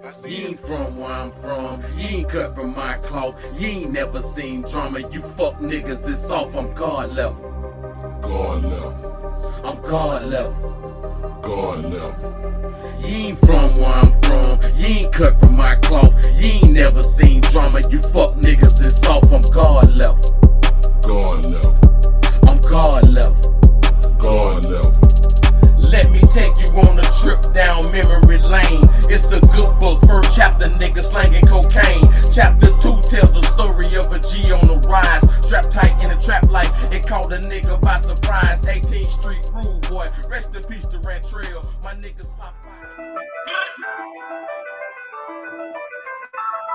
You ain't from where I'm from, you ain't cut from my cloth, you ain't never seen drama, you fuck niggas, it's off, I'm God level. God level. I'm God level. God level. You ain't from where I'm from, you ain't cut from my cloth, you ain't never seen drama, you fuck niggas, it's off, I'm God level. God level. I'm God level. God level. Let me take you on a trip down memory lane. It's a good book. First chapter, nigga slanging cocaine. Chapter 2 tells the story of a G on the rise. Strapped tight in a trap life. It caught a nigga by surprise. 18th Street rude boy. Rest in peace to Red Trail. My niggas pop out.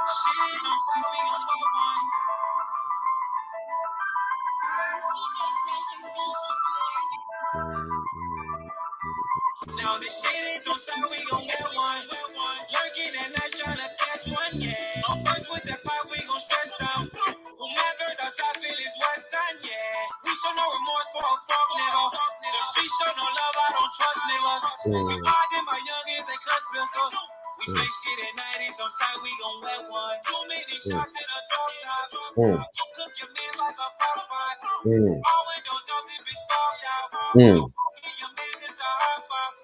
She's on side, we gon' go one. Now the shit is on side, we gon' get one. Lurking at night tryna catch one, yeah. Up first with the pipe, we gon' stress out. Who my girls outside feel is west side, yeah. We show no remorse for a fuck nigga. The streets show no love, I don't trust niggas. We riding my youngins, they clutch pistols. We say shit at night, it's on side, we gon' wet one. Too many shots in a drop top. You cook your man like a crock pot. All windows up, this bitch fogged out. You smoking your man, this a hot box.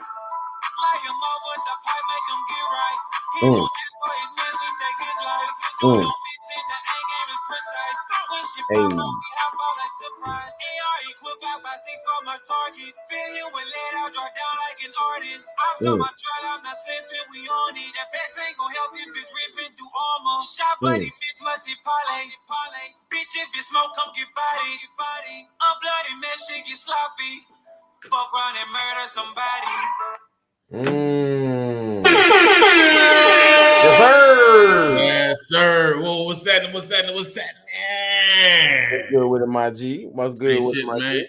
Lie him up with the pipe, make him get right. He won't just for his man, we take his life. Don't miss it, the A game is precise. When she pop up, we hop out like surprise. AR equipped out by 6 for my target. Fill you with lead, I'll draw down like an artist. I'm on my trial, I'm not slipping, we on it. That best ain't gon' help him, bitch ripping through armor. Shot buddy, bitch must hit parlay. Bitch, if you smoke, come get body. A bloody mess, shit get sloppy. Fuck around and murder somebody. Yes, sir. Yes, sir. Whoa, what's happening? What's good with it, my G? What's good Hey, with shit, it, my man. G?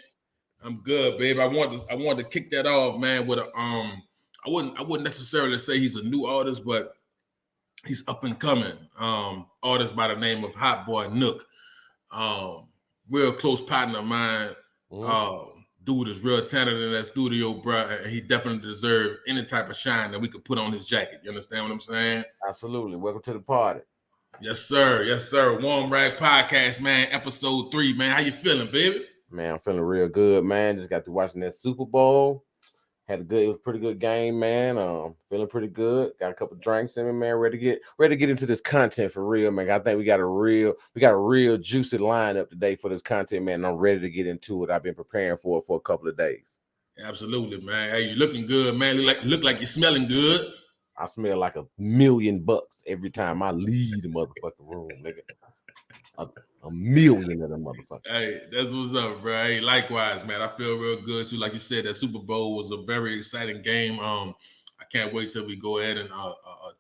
I'm good, babe. I wanted to kick that off, man, with a I wouldn't necessarily say he's a new artist, but he's up and coming. Artist by the name of Hot Boy Nook. Real close partner of mine. Dude is real talented in that studio, bro. And he definitely deserves any type of shine that we could put on his jacket. You understand what I'm saying? Absolutely. Welcome to the party. Yes, sir. Yes, sir. Warm Rag Podcast, man. Episode 3, man. How you feeling, baby? Man, I'm feeling real good, man. Just got to watching that Super Bowl. It was a pretty good game, man. Feeling pretty good. Got a couple drinks in me, man. Ready to get into this content for real, man. I think we got a real juicy lineup today for this content, man. I'm ready to get into it. I've been preparing for it for a couple of days. Absolutely, man. Hey, you looking good, man. Look like you're smelling good. I smell like $1 million every time I leave the motherfucking room, nigga. $1 million of them motherfuckers. Hey, that's what's up, bro. Hey, likewise, man. I feel real good too. Like you said, that Super Bowl was a very exciting game. I can't wait till we go ahead and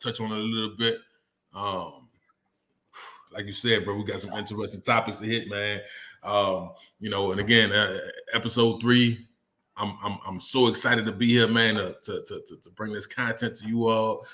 touch on it a little bit. Like you said, bro, we got some interesting topics to hit, man. And again, episode 3. I'm so excited to be here, man, to bring this content to you all,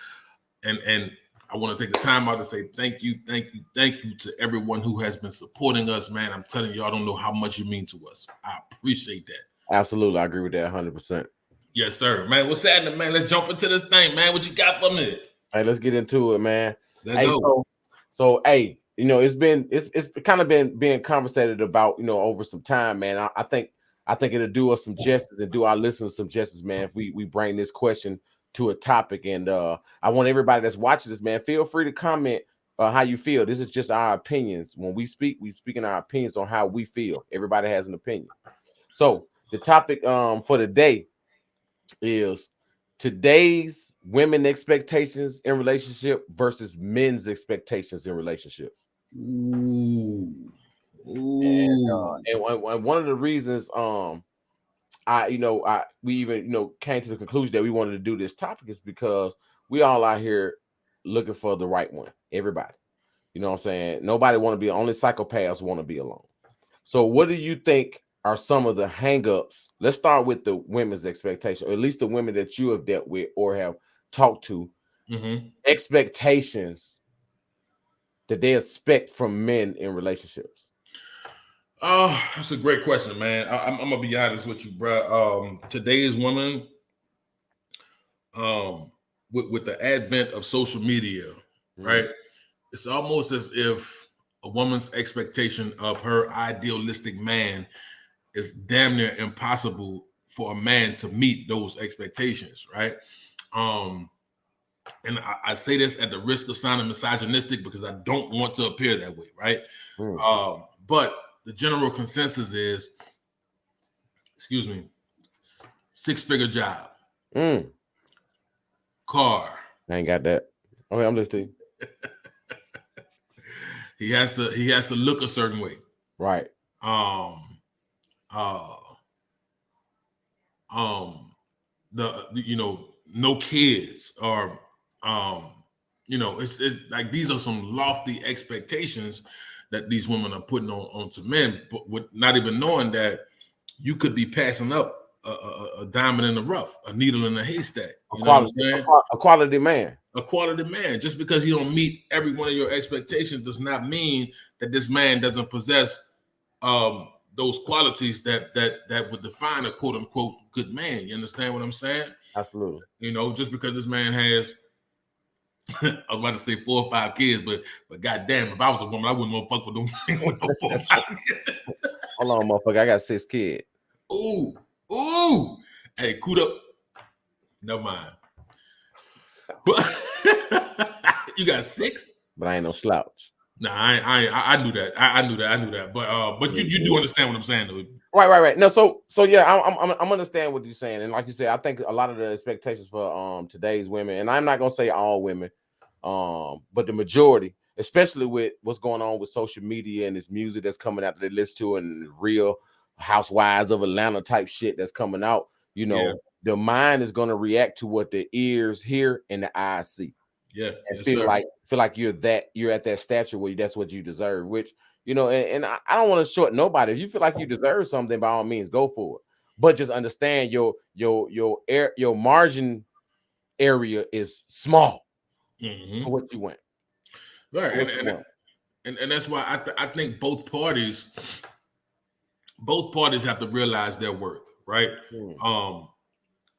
and I want to take the time out to say thank you to everyone who has been supporting us, man. I'm telling you, I don't know how much you mean to us. I appreciate that. Absolutely, I agree with that 100%. Yes, sir, man. What's happening, man? Let's jump into this thing, man. What you got for me? Hey, let's get into it, man. Let's go. So, hey, it's kind of been being conversated about, over some time, man. I think it'll do us some justice and do our listeners some justice, man, if we bring this question to a topic. And I want everybody that's watching this, man, feel free to comment how you feel. This is just our opinions. When we speak in our opinions on how we feel. Everybody has an opinion. So the topic for today is today's women expectations in relationship versus men's expectations in relationships. Ooh. And one of the reasons we even came to the conclusion that we wanted to do this topic is because we all out here looking for the right one. Everybody, you know what I'm saying? Nobody want to be, only psychopaths want to be alone. So what do you think are some of the hangups? Let's start with the women's expectation, or at least the women that you have dealt with or have talked to. Expectations that they expect from men in relationships. Oh, that's a great question, man. I'm gonna be honest with you, bro. Today's women, with the advent of social media, right? It's almost as if a woman's expectation of her idealistic man is damn near impossible for a man to meet those expectations, right? And I say this at the risk of sounding misogynistic because I don't want to appear that way, right? But the general consensus is, excuse me, 6-figure job, car. I ain't got that. Okay, I'm listening. He has to look a certain way, right? No kids, or it's like these are some lofty expectations that these women are putting onto men, but with not even knowing that you could be passing up a diamond in the rough, a needle in a haystack. You know what I'm saying? A quality man. A quality man. Just because he don't meet every one of your expectations does not mean that this man doesn't possess those qualities that would define a quote unquote good man. You understand what I'm saying? Absolutely. Just because this man has, I was about to say 4 or 5 kids, but goddamn, if I was a woman, I wouldn't want to fuck with them with no 4 or 5 kids. Hold on, motherfucker. I got 6 kids. Ooh. Hey, kuda. Never mind. But you got 6? But I ain't no slouch. Nah, I knew that. I knew that. But you do understand what I'm saying, though. Right. No, so yeah, I'm understand what you're saying, and like you said, I think a lot of the expectations for today's women, and I'm not gonna say all women, but the majority, especially with what's going on with social media and this music that's coming out that they listen to, and Real Housewives of Atlanta type shit that's coming out. The mind is gonna react to what the ears hear and the eyes see. Yeah, and feel like you're at that stature where that's what you deserve, which and I don't want to short nobody. If you feel like you deserve something, by all means go for it, but just understand your margin area is small for what you want, right? And that's why I think both parties have to realize their worth, right?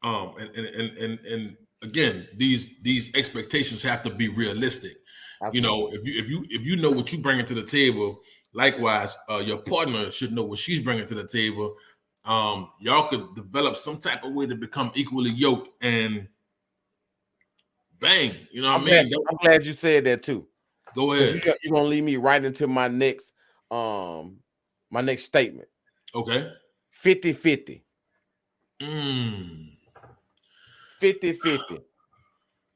And again, these expectations have to be realistic. Absolutely. If you know what you bring to the table, likewise, your partner should know what she's bringing to the table. Y'all could develop some type of way to become equally yoked, and bang, you know what I mean? I'm glad you said that too. Go ahead. You're gonna lead me right into my next statement. Okay. 50-50. 50-50.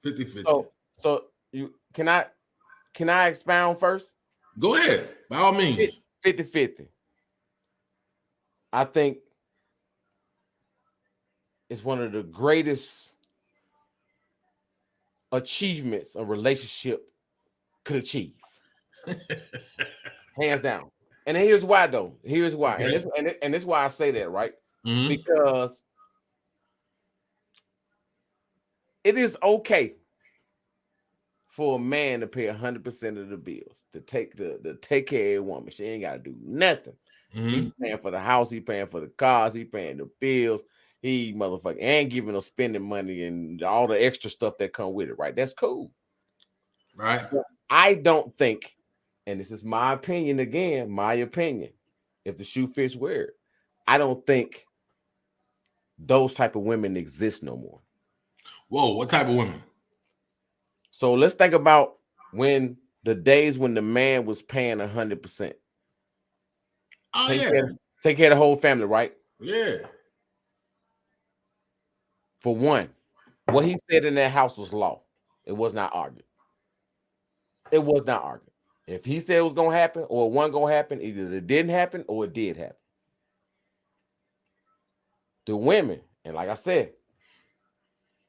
50-50. So you can I expound first? Go ahead, by all means. 50-50. I think it's one of the greatest achievements a relationship could achieve. Hands down. And here's why, though. Here's why. Okay. And this is why I say that, right? Because it is okay for a man to pay 100% of the bills, to take care of a woman. She ain't got to do nothing. He paying for the house, he paying for the cars, he paying the bills. He motherfucker ain't giving her spending money and all the extra stuff that come with it, right? That's cool. Right. But I don't think, and this is my opinion again, if the shoe fits, wear it. I don't think those type of women exist no more. Whoa, what type of women? So let's think about when the days when the man was paying 100%. Take care of the whole family, right? Yeah. For one, what he said in that house was law. It was not argued. It was not argued. If he said it was gonna happen or it wasn't gonna happen, either it didn't happen or it did happen. The women, and like I said,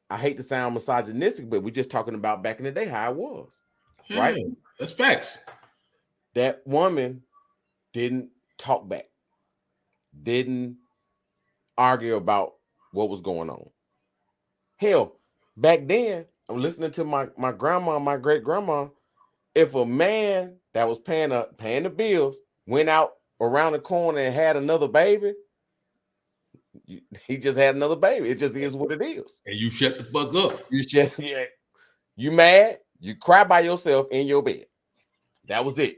I hate to sound misogynistic, but we're just talking about back in the day how it was. Yeah, right? That's facts. That woman didn't talk back, didn't argue about what was going on. Hell, back then, I'm listening to my grandma, my great grandma. If a man that was paying the bills went out around the corner and had another baby, he just had another baby. It just is what it is. And you shut the fuck up. You shut, yeah. You mad? You cry by yourself in your bed. That was it.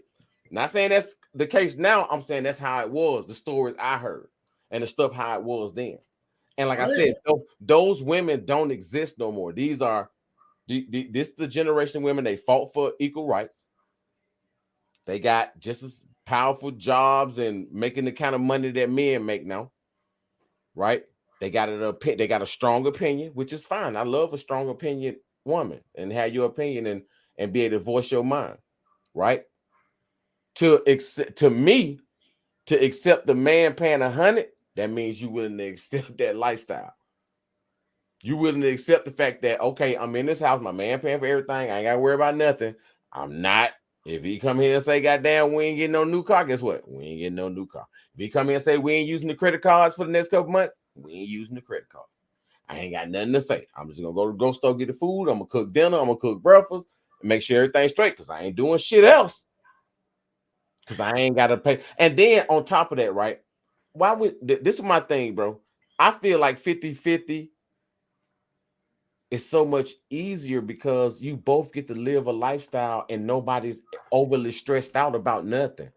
Not saying that's the case now. I'm saying that's how it was. The stories I heard and the stuff how it was then. And like I said, those women don't exist no more. These are this the generation of women. They fought for equal rights. They got just as powerful jobs and making the kind of money that men make now. Right? They got a strong opinion, which is fine. I love a strong opinion woman and have your opinion and be able to voice your mind. Right? To accept the man paying 100, that means you willing to accept that lifestyle. You willing to accept the fact that, okay, I'm in this house, my man paying for everything, I ain't gotta worry about nothing. I'm not. If he come here and say, goddamn, we ain't getting no new car, guess what? We ain't getting no new car. If he come here and say we ain't using the credit cards for the next couple months, we ain't using the credit card. I ain't got nothing to say. I'm just gonna go to the grocery store, get the food, I'm gonna cook dinner, I'm gonna cook breakfast, and make sure everything's straight, because I ain't doing shit else. Because I ain't got to pay. And then on top of that, right? Why would this is my thing, bro? I feel like 50-50 is so much easier because you both get to live a lifestyle and nobody's overly stressed out about nothing.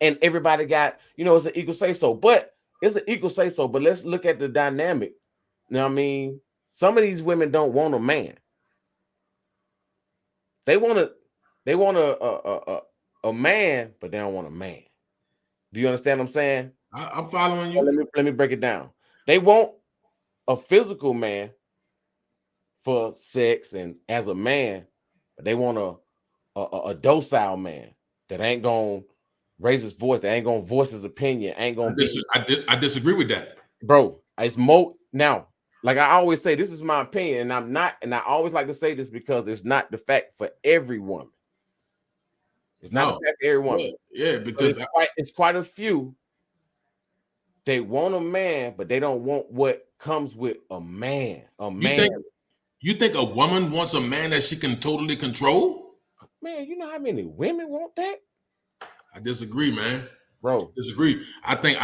And everybody got, it's an equal say so, but it's an equal say so. But let's look at the dynamic. You know what I mean? Some of these women don't want a man. They want a man, but they don't want a man. Do you understand what I'm saying? I'm following you. Let me break it down. They want a physical man for sex and as a man, but they want a docile man that ain't gonna raise his voice, that ain't gonna voice his opinion, ain't gonna I disagree with that, bro. It's now. Like I always say, this is my opinion, and I'm not, and I always like to say this because it's not the fact for every woman. It's not the fact for every woman. Yeah, because it's quite a few. They want a man, but they don't want what comes with a man. You think a woman wants a man that she can totally control? Man, you know how many women want that? I disagree, man. Bro. Disagree. I think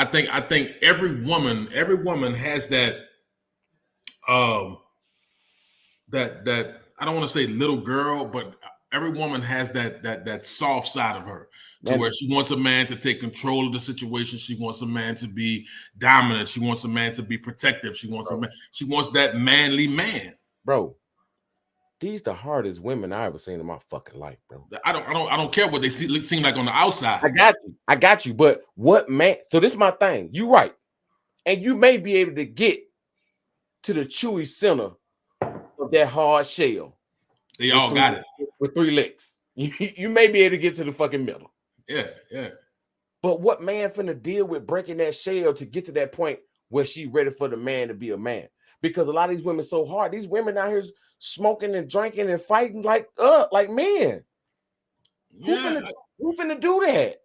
every woman has that that I don't want to say little girl, but every woman has that soft side of her to where she wants a man to take control of the situation. She wants a man to be dominant. She wants a man to be protective. She wants she wants that manly man. Bro, these the hardest women I ever seen in my fucking life, bro. I don't care what they seem like on the outside. I got you. But what man? So this is my thing. You right, and you may be able to get to the chewy center of that hard shell. They all got it with 3 licks. You may be able to get to the fucking middle. Yeah. But what man finna deal with breaking that shell to get to that point where she ready for the man to be a man? Because a lot of these women so hard. These women out here smoking and drinking and fighting like men. Yeah. Who finna do that?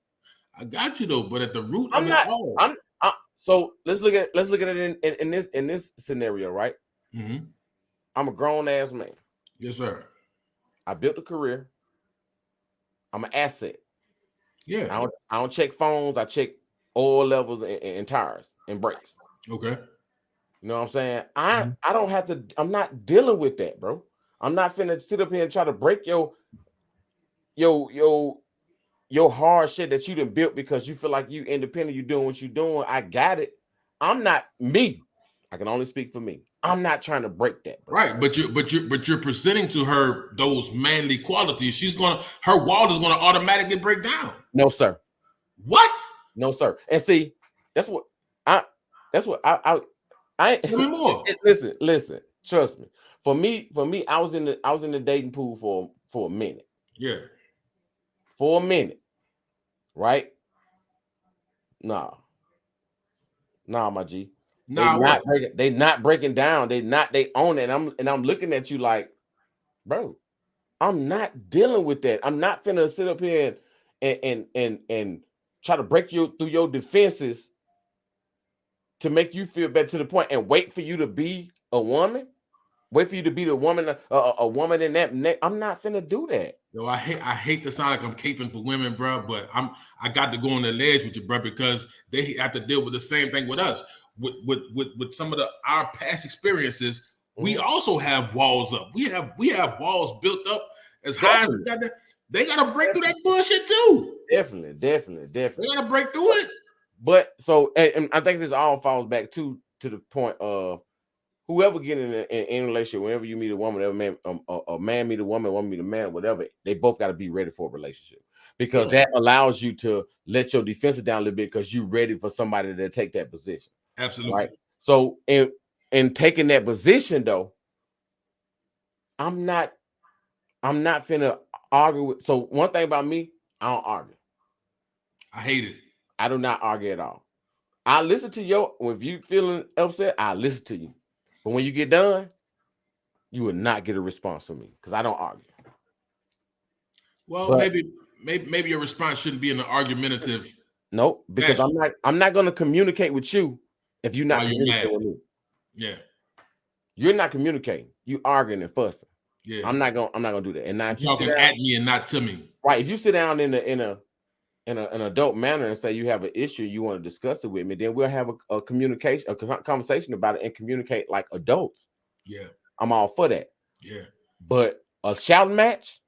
I got you though, but at the root I'm of not. it all. So let's look at it in this scenario, right? Mm-hmm. I'm a grown ass man. Yes, sir. I built a career. I'm an asset. Yeah. I don't check phones. I check oil levels and tires and brakes. Okay. You know what I'm saying? I don't have to. I'm not dealing with that, bro. I'm not finna sit up here and try to break your hard shit that you done built because you feel like you independent. You doing what you doing. I got it. I'm not me. I can only speak for me. I'm not trying to break that, bro. Right, but you're presenting to her those manly qualities. Her wall is gonna automatically break down. No, sir. What? No, sir. And see, that's what I listen. Trust me. For me, I was in the dating pool for a minute. Yeah. For a minute. Right? Nah, my G. They not breaking down. They own it. And I'm looking at you like, bro, I'm not dealing with that. I'm not finna sit up here and try to break you through your defenses to make you feel better to the point and wait for you to be a woman. Wait for you to be the woman, a woman in that neck. I'm not finna do that. No, I hate to sound like I'm caping for women, bro, but I got to go on the ledge with you, bro, because they have to deal with the same thing with us. With some of our past experiences, we also have walls up. We have walls built up as high as they gotta break through that bullshit too. Definitely. They gotta break through it. But so, and I think this all falls back to the point of whoever get in a relationship, whenever you meet a woman, a man meet a woman meet a man, whatever, they both got to be ready for a relationship, because that allows you to let your defenses down a little bit because you're ready for somebody to take that position. Absolutely. Right. So in taking that position though, I'm not finna argue with. So one thing about me, I don't argue. I hate it. I do not argue at all. I listen to your, if you feeling upset, I listen to you. But when you get done, you will not get a response from me because I don't argue. Well, maybe your response shouldn't be in an argumentative. Nope, because I'm not going to communicate with you if you're not communicating with me. Yeah, you're not communicating. You arguing and fussing. Yeah, I'm not gonna do that. And now if you talking at me and not to me, right? If you sit down in an adult manner and say you have an issue, you want to discuss it with me, then we'll have a communication, a conversation about it, and communicate like adults. Yeah, I'm all for that. Yeah, but a shouting match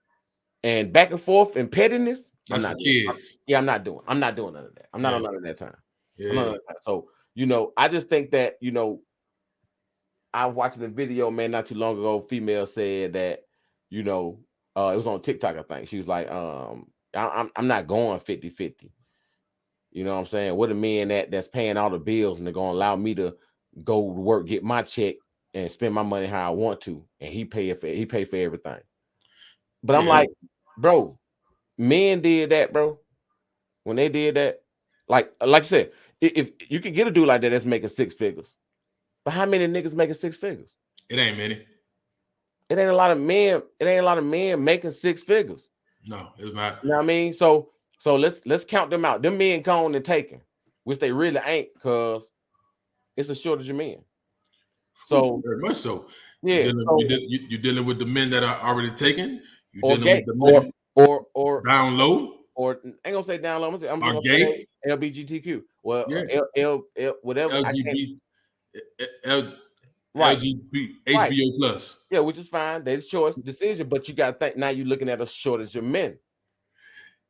and back and forth and pettiness, that's for kids. I'm not doing none of that. I'm not on none of that time. Yeah. So I just think that I watched a video, man, not too long ago. Female said that it was on TikTok, I think. She was like, I'm not going 50-50. You know what I'm saying? What a man that's paying all the bills and they're gonna allow me to go to work, get my check, and spend my money how I want to, and he pay for everything. But I'm like, bro, men did that, bro. When they did that, like you said, if you can get a dude like that that's making 6 figures, but how many niggas making 6 figures? It ain't many. It ain't a lot of men. It ain't a lot of men making 6 figures. No, it's not. You know what I mean? So let's count them out. Them men gone and taken, which they really ain't, because it's a shortage of men. So very much so. Yeah. You're dealing with the men that are already taken. You're or dealing gay, with the men or down low. Or ain't gonna say down low. I'm gonna gay. say LBGTQ. Well, L whatever. LGBT, HBO plus. Yeah, which is fine. That's choice, decision. But you got to think now. You're looking at a shortage of men.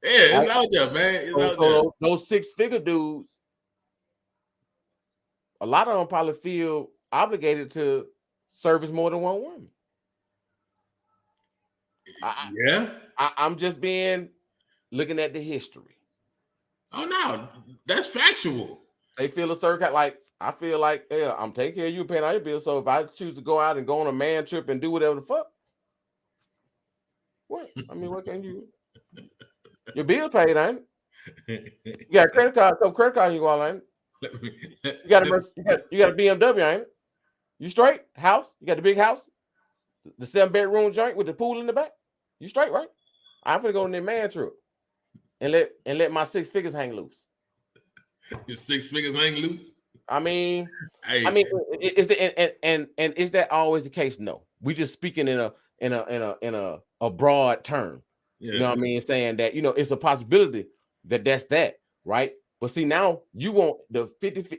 Yeah, it's out there, man. It's out there. Those 6-figure dudes, a lot of them probably feel obligated to service more than one woman. I'm just looking at the history. Oh no, that's factual. They feel a certain like. I feel like, yeah, I'm taking care of you, paying all your bills. So if I choose to go out and go on a man trip and do whatever the fuck, what? I mean, what can you? Your bill paid, ain't it? You got a credit card. So credit card you go out, ain't it? You got a BMW, ain't it? You straight? House? You got the big house? The 7-bedroom joint with the pool in the back? You straight, right? I'm gonna go on that man trip and let my 6 figures hang loose. Your 6 figures hang loose? I mean, is that always the case? No, we just speaking in a broad term. Yeah. You know what I mean? Saying that it's a possibility that's that, right? But see, now you want the 50,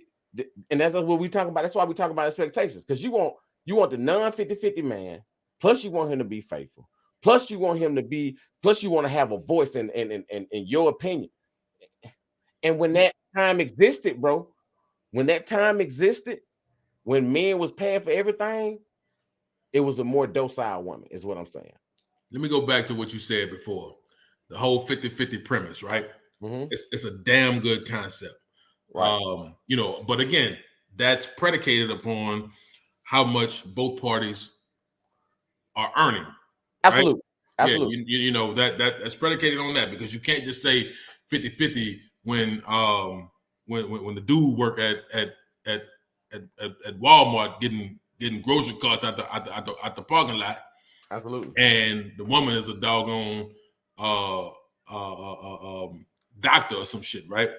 and that's what we talking about. That's why we talking about expectations, because you want the non-50-50 man, plus you want him to be faithful, plus you want to have a voice in your opinion. And when that time existed, bro. When that time existed, when men was paying for everything, it was a more docile woman, is what I'm saying. Let me go back to what you said before. The whole 50-50 premise, right? Mm-hmm. It's a damn good concept. Right. But again, that's predicated upon how much both parties are earning. Absolutely. Right? Absolutely. Yeah, that's predicated on that, because you can't just say 50-50 when the dude work at Walmart getting grocery carts at the parking lot. Absolutely. And the woman is a doggone doctor or some shit, right?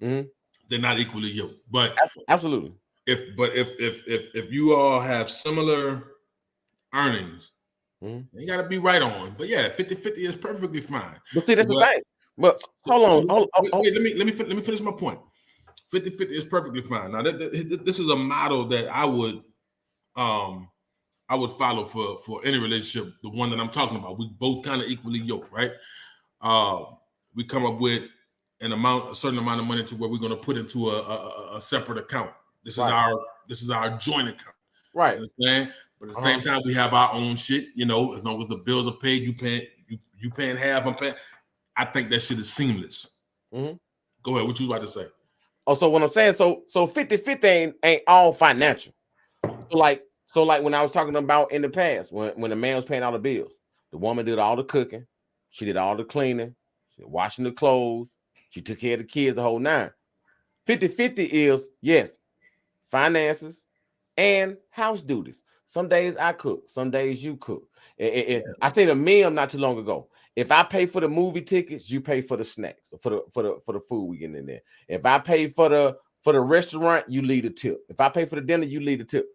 Mm-hmm. They're not equally yoked. But absolutely. If you all have similar earnings, you gotta be right on. But yeah, 50-50 is perfectly fine. But see, that's the thing. But hold on. Wait, let me finish my point. 50-50 is perfectly fine. Now, this is a model that I I would follow for any relationship, the one that I'm talking about. We both kind of equally yoked, right? We come up with a certain amount of money to where we're going to put into a separate account. This is our joint account. Right. You understand? But at the same time, we have our own shit. You know, as long as the bills are paid, you paying half, I'm paying. I think that shit is seamless. Mm-hmm. Go ahead. What you about to say? Oh, so what I'm saying, so 50-50 ain't all financial. So like when I was talking about in the past, when the man was paying all the bills, the woman did all the cooking, she did all the cleaning, she did washing the clothes, she took care of the kids, the whole nine. 50-50 is, yes, finances and house duties. Some days I cook, some days you cook. I seen a meme not too long ago. If I pay for the movie tickets, you pay for the snacks, for the food we getting in there. If I pay for the restaurant, you leave a tip. If I pay for the dinner, you leave a tip.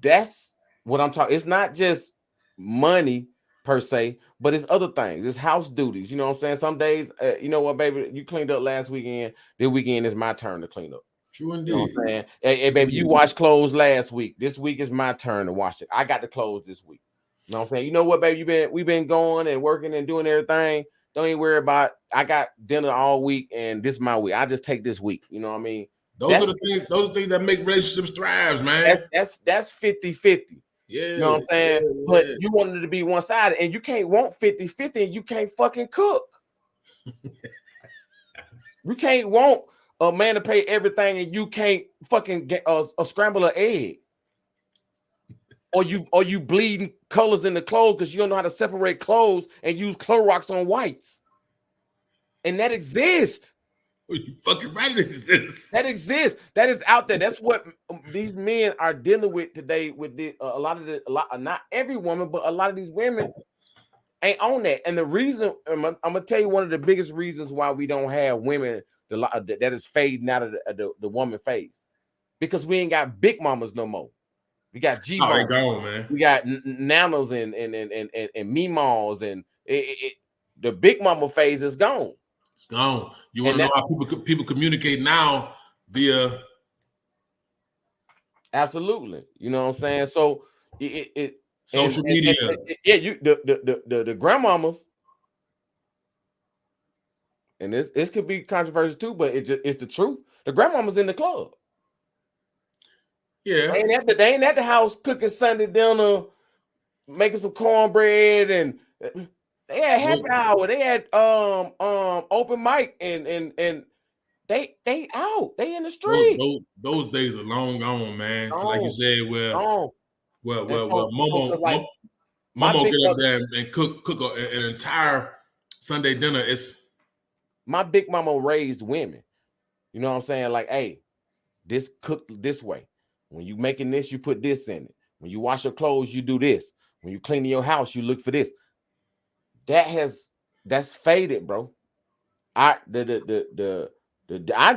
That's what I'm talking. It's not just money per se, but it's other things. It's house duties. You know what I'm saying? Some days, you know what, baby, you cleaned up last weekend. This weekend is my turn to clean up. True indeed. You know what I'm saying? Hey, baby, you washed clothes last week. This week is my turn to wash it. I got the clothes this week. You know what I'm saying? You know what, baby? We've been going and working and doing everything. Don't even worry about. I got dinner all week, and this is my week. I just take this week. You know what I mean? Those are the things that make relationships thrive, man. That's 50-50. Yeah. You know what I'm saying? Yeah. But you wanted it to be one-sided, and you can't want 50-50 and you can't fucking cook. You can't want a man to pay everything and you can't fucking get a scramble an egg. Or you bleeding colors in the clothes because you don't know how to separate clothes and use Clorox on whites. And that exists. You fucking right, it exists. That exists. That is out there. That's what these men are dealing with today. With not every woman, but a lot of these women ain't on that. And the reason I'm gonna tell you one of the biggest reasons why we don't have women that is fading out of the woman phase, because we ain't got big mamas no more. We got G mamas. Oh, they gone, man. We got nanas and meemaws, and the big mama phase is gone. It's gone. You want to know how people communicate now via? Absolutely. You know what I'm saying? So social media. The grandmamas, and this could be controversial too, but it's the truth. The grandmamas in the club. Yeah. They ain't at the house cooking Sunday dinner, making some cornbread, and they had happy hour. They had open mic, and they out. They in the street. Those days are long gone, man. So like you said, Momo get up there and cook an entire Sunday dinner. It's my big mama raised women. You know what I'm saying? Like, hey, this cooked this way. When you making this, you put this in it. When you wash your clothes, you do this. When you clean your house, you look for this. That's faded, bro. Our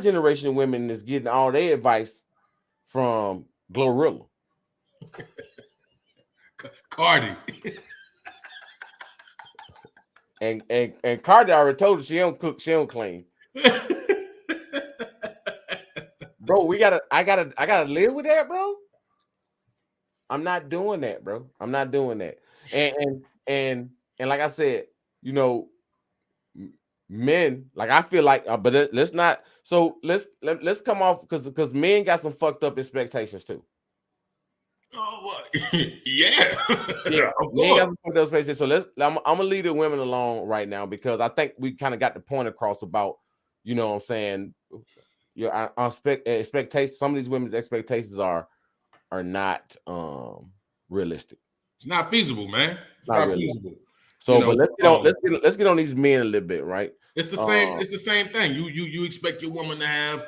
generation of women is getting all their advice from Glorilla. Cardi. and Cardi already told her she don't cook, she don't clean. Bro, I gotta live with that, bro. I'm not doing that, bro. I'm not doing that. And like I said, you know, men, like I feel like, but let's not. So let's come off because men got some fucked up expectations too. Oh, yeah. Yeah, men got some fucked up expectations. So I'm gonna leave the women alone right now because I think we kind of got the point across about, you know what I'm saying. Your expectations. Some of these women's expectations are not realistic. It's not feasible, man. It's not feasible. So, but let's get on these men a little bit, right? It's the same. It's the same thing. You expect your woman to have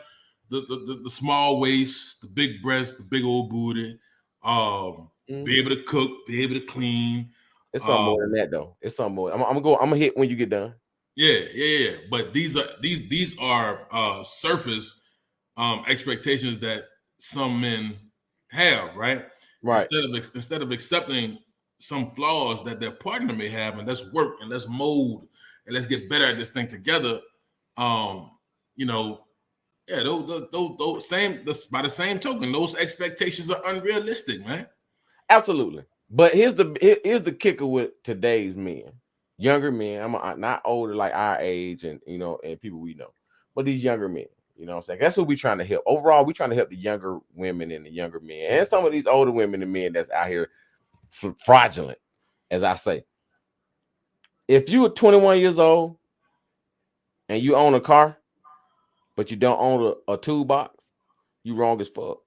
the small waist, the big breast, the big old booty, be able to cook, be able to clean. It's something more than that, though. It's something more. I'm gonna hit when you get done. Yeah. But these are surface expectations that some men have, right? Right. Instead of accepting some flaws that their partner may have, and let's work and let's mold and let's get better at this thing together. You know, yeah, those same. By the same token, those expectations are unrealistic, man. Absolutely. But here's the kicker with today's men, younger men. I'm not older like our age and and people we know, but these younger men. You know what I'm saying? That's what we're trying to help. Overall, we're trying to help the younger women and the younger men and some of these older women and men that's out here fraudulent, as I say. If you are 21 years old and you own a car, but you don't own a toolbox, you wrong as fuck.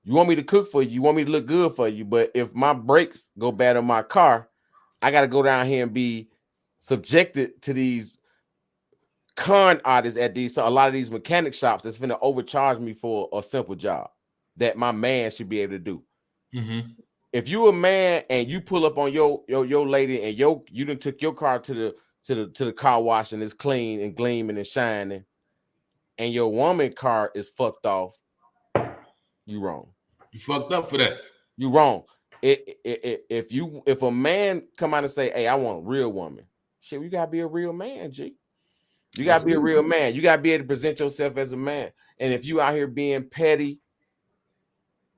You want me to cook for you, you want me to look good for you, but if my brakes go bad on my car, I got to go down here and be subjected to these con artists at a lot of these mechanic shops that's finna overcharge me for a simple job that my man should be able to do. Mm-hmm. If you a man and you pull up on your lady and you done took your car to the car wash and it's clean and gleaming and shining, and your woman car is fucked off, you wrong. You fucked up for that. You wrong. If a man come out and say, "Hey, I want a real woman," shit, you gotta be a real man, G. You gotta be a real man. You gotta be able to present yourself as a man. And if you out here being petty,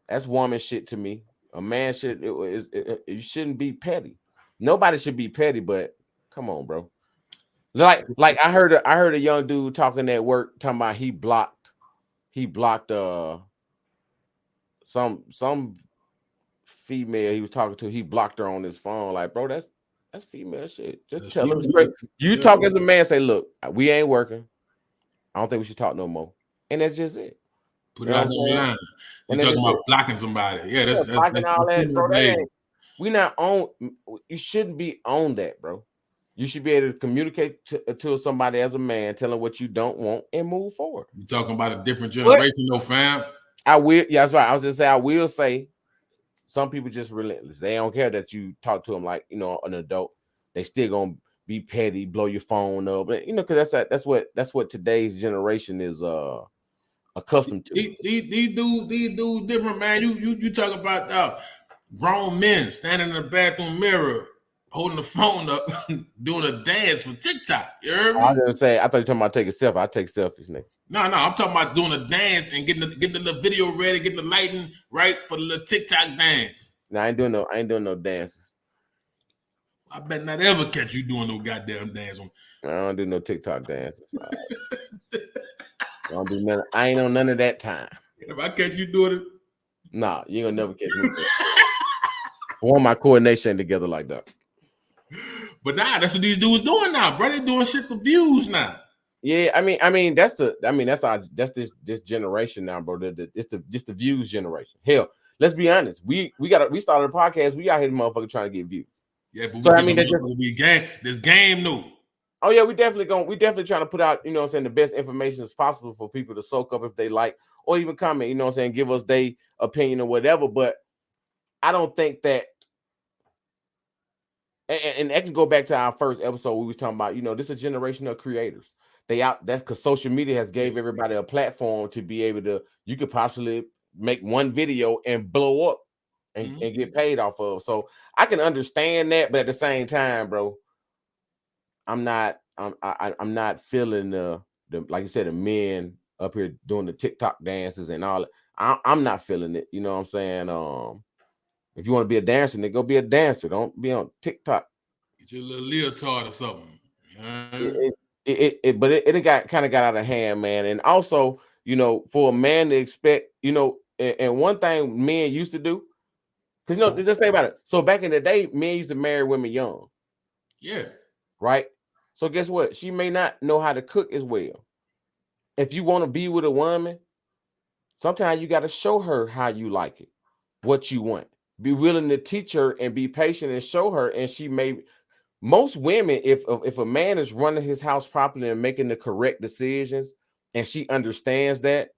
that's woman shit to me. A man should you shouldn't be petty. Nobody should be petty, but come on, bro. Like I heard a young dude talking at work talking about he blocked some female he was talking to. He blocked her on his phone. Like, bro, that's female shit. Just tell him straight. You talk as a man, say, look, we ain't working. I don't think we should talk no more. And that's just it. Put it out on the line. You're talking about blocking somebody. Yeah, that's blocking all that, bro. We not on. You shouldn't be on that, bro. You should be able to communicate to somebody as a man, tell them what you don't want, and move forward. You're talking about a different generation, though, fam. I will. Yeah, that's right. I was just saying. I will say, some people just relentless. They don't care that you talk to them like an adult. They still gonna be petty, blow your phone up, but because that's what today's generation is accustomed to. These dudes different, man. You talk about grown men standing in the bathroom mirror, holding the phone up, doing a dance for TikTok. You heard me? I was gonna say, I thought you were talking about taking selfies. I take selfies, nigga. No, I'm talking about doing a dance and getting the video ready, getting the lighting right for the little TikTok dance. No, I ain't doing no dances. I bet not ever catch you doing no goddamn dance. I don't do no TikTok dances. I ain't on none of that time. If I catch you doing it, nah, you ain't gonna never catch me. Want my coordination together like that. But that's what these dudes doing now, bro. They doing shit for views now. Yeah, I mean that's this generation now, bro. It's the views generation. Hell, let's be honest. We started a podcast. We out here, motherfucker, trying to get views. Yeah, but this game new. Oh yeah, we definitely trying to put out, the best information as possible for people to soak up if they like, or even comment, give us their opinion or whatever. But I don't think that, and I can go back to our first episode we was talking about, this is a generation of creators. That's because social media has gave everybody a platform to be able to, you could possibly make one video and blow up and get paid off of. So I can understand that, but at the same time, bro, I'm not feeling the like you said, the men up here doing the TikTok dances and all. I'm not feeling it. You know what I'm saying? If you want to be a dancer, then go be a dancer. Don't be on TikTok. Get your little leotard or something. But it got out of hand, man. And also, for a man to expect, and one thing men used to do, because just think about it. So back in the day, men used to marry women young. Yeah. Right. So guess what? She may not know how to cook as well. If you want to be with a woman, sometimes you got to show her how you like it, what you want. Be willing to teach her and be patient and show her. And most women, if a man is running his house properly and making the correct decisions, and she understands that,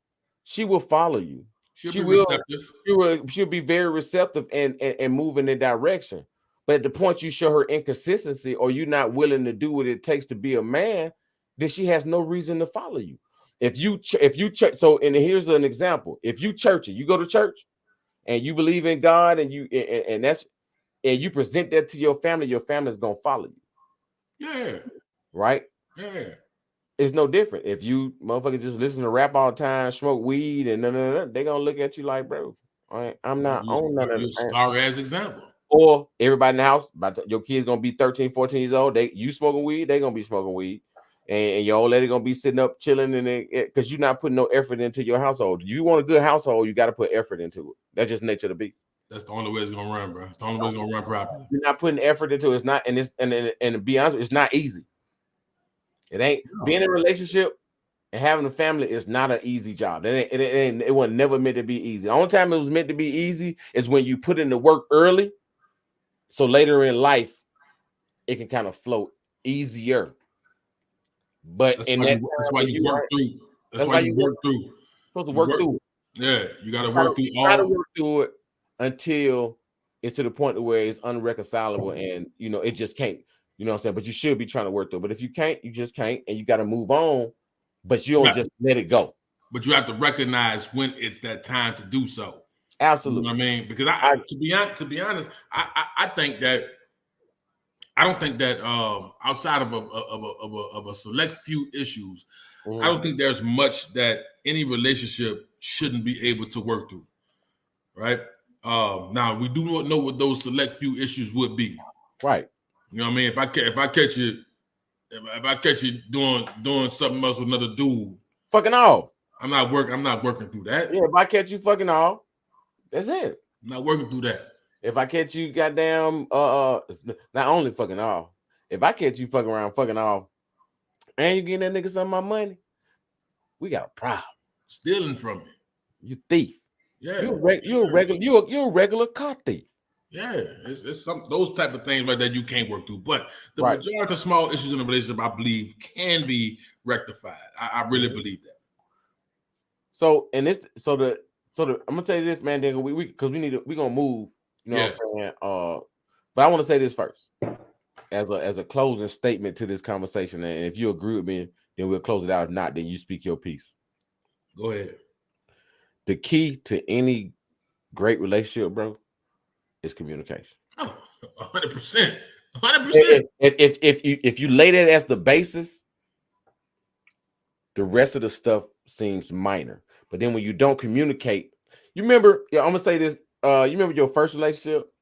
she will follow you. She'll be very receptive and move in the direction. But at the point you show her inconsistency or you're not willing to do what it takes to be a man, then she has no reason to follow you. If you church, so and here's an example. If you you go to church and you believe in God and you present that to your family's gonna follow you. Yeah. Right? Yeah. It's no different. If you motherfuckers just listen to rap all the time, smoke weed, and they're gonna look at you like, bro, I'm not on none of You're a that. star as example. Or everybody in the house, your kids gonna be 13, 14 years old. You smoking weed, they gonna be smoking weed. And your old lady gonna be sitting up chilling in it because you're not putting no effort into your household. If you want a good household, you got to put effort into it. That's just nature of the beast. That's the only way it's gonna run, bro. It's the only way it's gonna run properly. You're not putting effort into it. It's not, and to be honest, it's not easy. It ain't being in a relationship and having a family is not an easy job. It was never meant to be easy. The only time it was meant to be easy is when you put in the work early, so later in life it can kind of flow easier. But that's why you work through. That's why you work through. Supposed to work through it. Yeah, you got to work through all. Try to work through it until it's to the point where it's unreconcilable, and it just can't. You know what I'm saying? But you should be trying to work through it. But if you can't, you just can't, and you got to move on. But you don't just let it go. But you have to recognize when it's that time to do so. Absolutely. You know what I mean? Because to be honest, I think that I don't think that outside of a select few issues, I don't think there's much that any relationship shouldn't be able to work through. Right? Now we do not know what those select few issues would be. Right. You know what I mean? If I catch you doing something else with another dude, fucking off. I'm not working through that. Yeah, if I catch you fucking off, that's it. I'm not working through that. If I catch you goddamn not only fucking off, if I catch you fucking around fucking off and you getting that nigga some of my money, we got a problem. Stealing from me. You thief. Yeah. You're a regular car thief. Yeah, it's some those type of things like that you can't work through. But the majority of small issues in a relationship, I believe, can be rectified. I really believe that. So I'm gonna tell you this, man. Then we're gonna move. You know what I'm saying? But I want to say this first, as a closing statement to this conversation. And if you agree with me, then we'll close it out. If not, then you speak your piece. Go ahead. The key to any great relationship, bro, is communication. 100%. 100%. If you lay that as the basis, the rest of the stuff seems minor. But then when you don't communicate, you remember, I'm gonna say this. You remember your first relationship?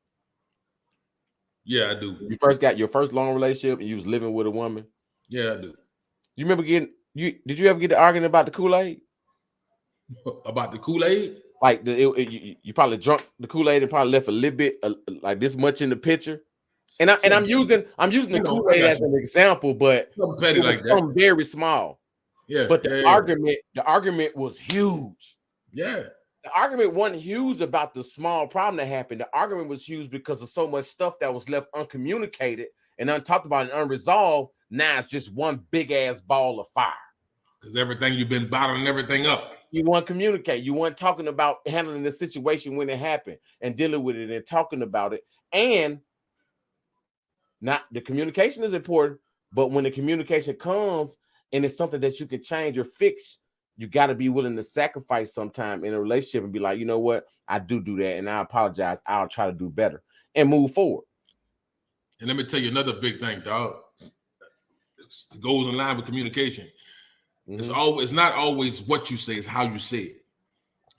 Yeah, I do. You first got your first long relationship and you was living with a woman. Yeah, I do. You remember did you ever get to arguing about the Kool-Aid? About the Kool-Aid? Like you probably drunk the Kool-Aid and probably left a little bit like this much in the pitcher. And I'm using the Kool-Aid as an example, but something petty like that. Something very small. Yeah. But the argument was huge. Yeah. The argument wasn't huge about the small problem that happened. The argument was huge because of so much stuff that was left uncommunicated and untalked about and unresolved. Now it's just one big ass ball of fire. Because everything you've been bottling everything up. You want to communicate. You weren't talking about handling the situation when it happened and dealing with it and talking about it. And not the communication is important, but when the communication comes and it's something that you can change or fix, you got to be willing to sacrifice sometime in a relationship and be like, you know what? I do that. And I apologize. I'll try to do better and move forward. And let me tell you another big thing, dog. It goes in line with communication. Mm-hmm. It's not always what you say, it's how you say it.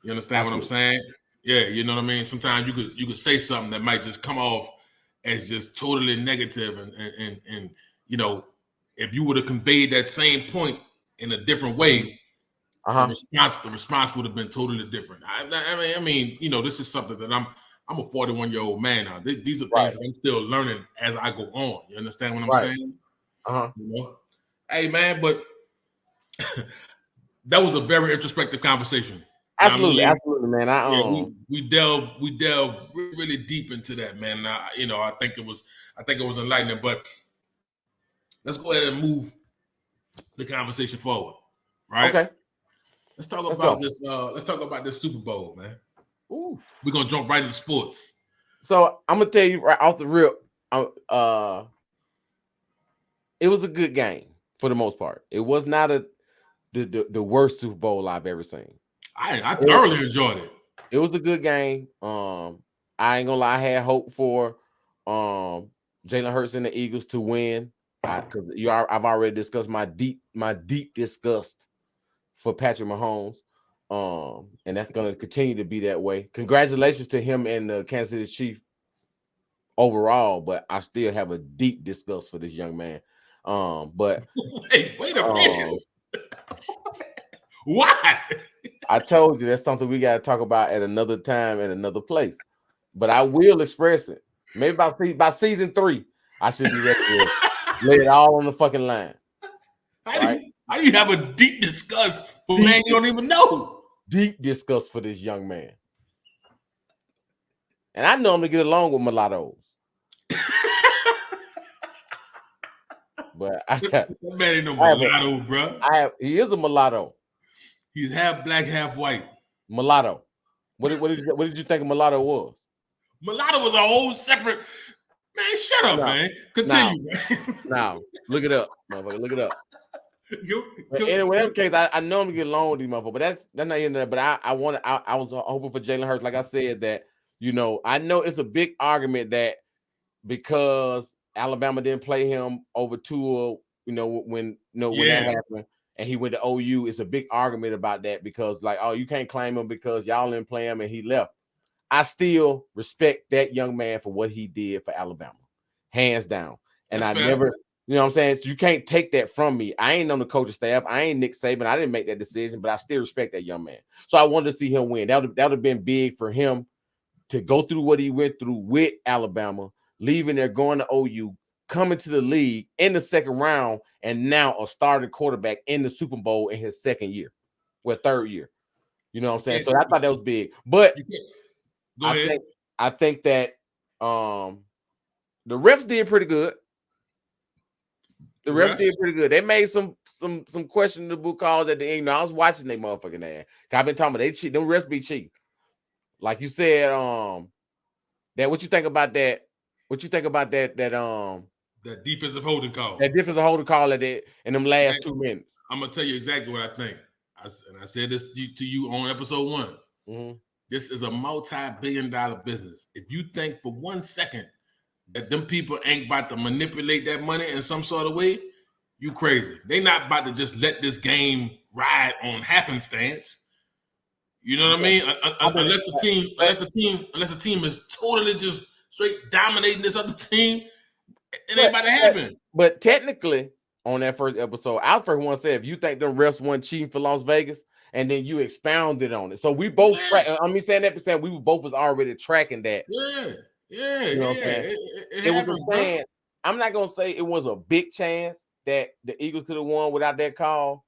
You understand what I'm saying? Yeah, you know what I mean? Sometimes you could say something that might just come off as just totally negative and you know, if you would have conveyed that same point in a different way, the response would have been totally different. I mean, you know, this is something that I'm a 41-year-old man now. These are things that I'm still learning as I go on. You understand what I'm saying? You know? Hey, man, but that was a very introspective conversation. Absolutely, absolutely, man. We delve really deep into that, man. And I think it was enlightening. But let's go ahead and move the conversation forward, right? Okay. Let's talk about this. Let's talk about this Super Bowl, man. Ooh. We're gonna jump right into sports. So I'm gonna tell you right off the rip. It was a good game for the most part. It was not the worst Super Bowl I've ever seen. I thoroughly enjoyed it. It was a good game. I ain't gonna lie, I had hope for Jalen Hurts and the Eagles to win. Because I've already discussed my deep disgust for Patrick Mahomes. And that's going to continue to be that way. Congratulations to him and the Kansas City Chiefs overall, but I still have a deep disgust for this young man. But wait a minute. Why? I told you that's something we got to talk about at another time and another place. But I will express it. Maybe by season 3, I should be ready to lay it all on the fucking line. How do you have a deep disgust for a man you don't even know? Deep disgust for this young man. And I know I'm gonna get along with mulattoes. But that man ain't no mulatto, bro. He is a mulatto. He's half black, half white. Mulatto. What did you think a mulatto was? Mulatto was a whole separate. Man, shut up, man. Continue, man. Now, look it up, motherfucker. Look it up. In whatever case, I know I'm gonna get along with these motherfuckers, but that's not in there. But I was hoping for Jalen Hurts, like I said, that I know it's a big argument that because Alabama didn't play him over Tua, when that happened, and he went to OU, it's a big argument about that because you can't claim him because y'all didn't play him and he left. I still respect that young man for what he did for Alabama, hands down, and I never. You know what I'm saying? So you can't take that from me. I ain't on the coaching staff. I ain't Nick Saban. I didn't make that decision, but I still respect that young man. So I wanted to see him win. That would have been big for him to go through what he went through with Alabama, leaving there, going to OU, coming to the league in the second round, and now a starting quarterback in the Super Bowl in his third year. You know what I'm saying? So I thought that was big. But I think that the refs did pretty good. The refs did pretty good. They made some questionable calls at the end. I was watching they motherfucking ass. I've been talking about they cheat. Them refs be cheap. Like you said, that what you think about that? What you think about that defensive holding call? That defensive holding call in them last 2 minutes. I'm gonna tell you exactly what I think. I said this to you on episode 1. Mm-hmm. This is a multi-billion-dollar business. If you think for 1 second that them people ain't about to manipulate that money in some sort of way, you crazy. They not about to just let this game ride on happenstance. You know what I mean? Unless the team is totally just straight dominating this other team, it ain't about to happen. But technically, on that first episode, Alfred once said, if you think them refs weren't cheating for Las Vegas, and then you expounded on it. So we both saying that percent, we both was already tracking that. Yeah, you know what I'm saying? It was saying, I'm not gonna say it was a big chance that the Eagles could have won without that call,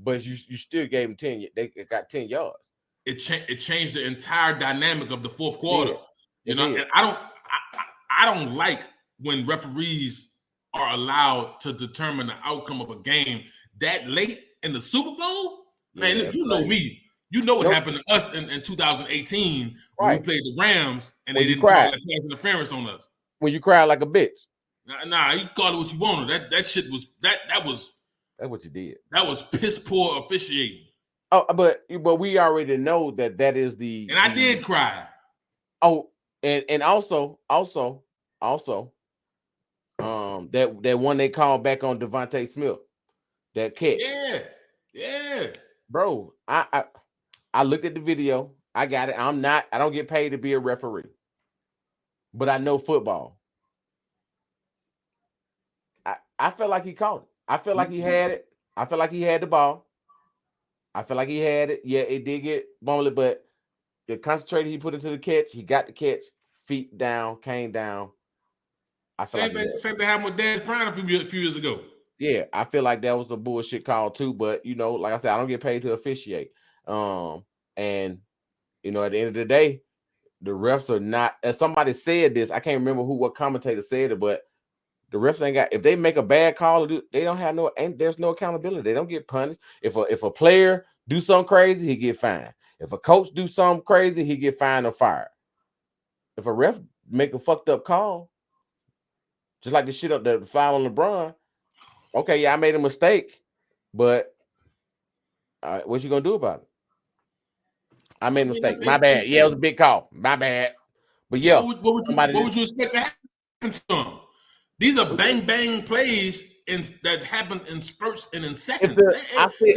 but you still gave them 10. They got 10 yards. It changed the entire dynamic of the fourth quarter. Yeah, and I don't like when referees are allowed to determine the outcome of a game that late in the Super Bowl. Man, look, you know me. You know what happened to us in 2018 when we played the Rams and they didn't call that pass interference on us. When you cried like a bitch. Nah, you call it what you wanted. That shit was that's what you did. That was piss poor officiating. Oh, but we already know that is the. And I did cry. Oh, and also, that one they called back on Devontae Smith, that catch. Yeah. Bro, I looked at the video. I got it. I don't get paid to be a referee, but I know football. I felt like he caught it. I felt like he had it. I felt like he had the ball. I felt like he had it. Yeah, it did get bumped, but the concentrated he put into the catch, he got the catch, feet down, came down. Same thing happened with Dez Bryant a few years ago. Yeah, I feel like that was a bullshit call too, but like I said, I don't get paid to officiate. And at the end of the day, the refs are not. As somebody said this, I can't remember what commentator said it, but the refs ain't got. If they make a bad call, they don't have and there's no accountability. They don't get punished. If a player do something crazy, he get fined. If a coach do something crazy, he get fined or fired. If a ref make a fucked up call, just like the shit up the foul on LeBron. Okay, yeah, I made a mistake, but what you gonna do about it? I made a mistake. My bad. Yeah, it was a big call. My bad. But yeah, what would you expect to happen to them? These are bang plays that happen in spurts and in seconds.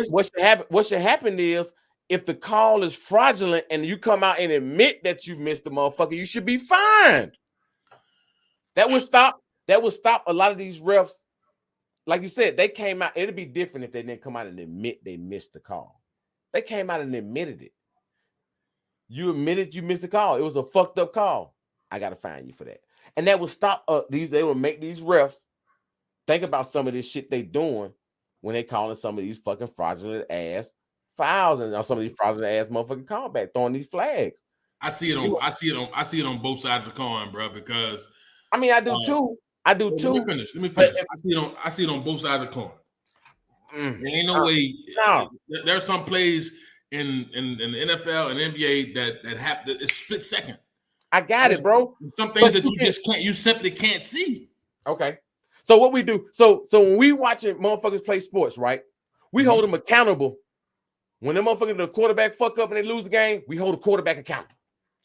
What should happen is if the call is fraudulent and you come out and admit that you missed the motherfucker, you should be fined. That would stop a lot of these refs. Like you said, they came out. It'd be different if they didn't come out and admit they missed the call. They came out and admitted it. You admitted you missed the call. It was a fucked up call. I gotta fine you for that. And that would stop they would make these refs think about some of this shit they doing when they calling some of these fucking fraudulent ass fouls and some of these fraudulent ass motherfucking callback, throwing these flags. I see it on both sides of the coin, bro, because I mean I do too. I do too. Let me finish. I see it on both sides of the coin. There ain't no way. No. There's some plays in the NFL and NBA that happen. It's split second. I got it, bro. Some things that you simply can't see. Okay. So what we do? So when we watching motherfuckers play sports, right? We hold them accountable. When the motherfucker, the quarterback fuck up and they lose the game, we hold the quarterback accountable.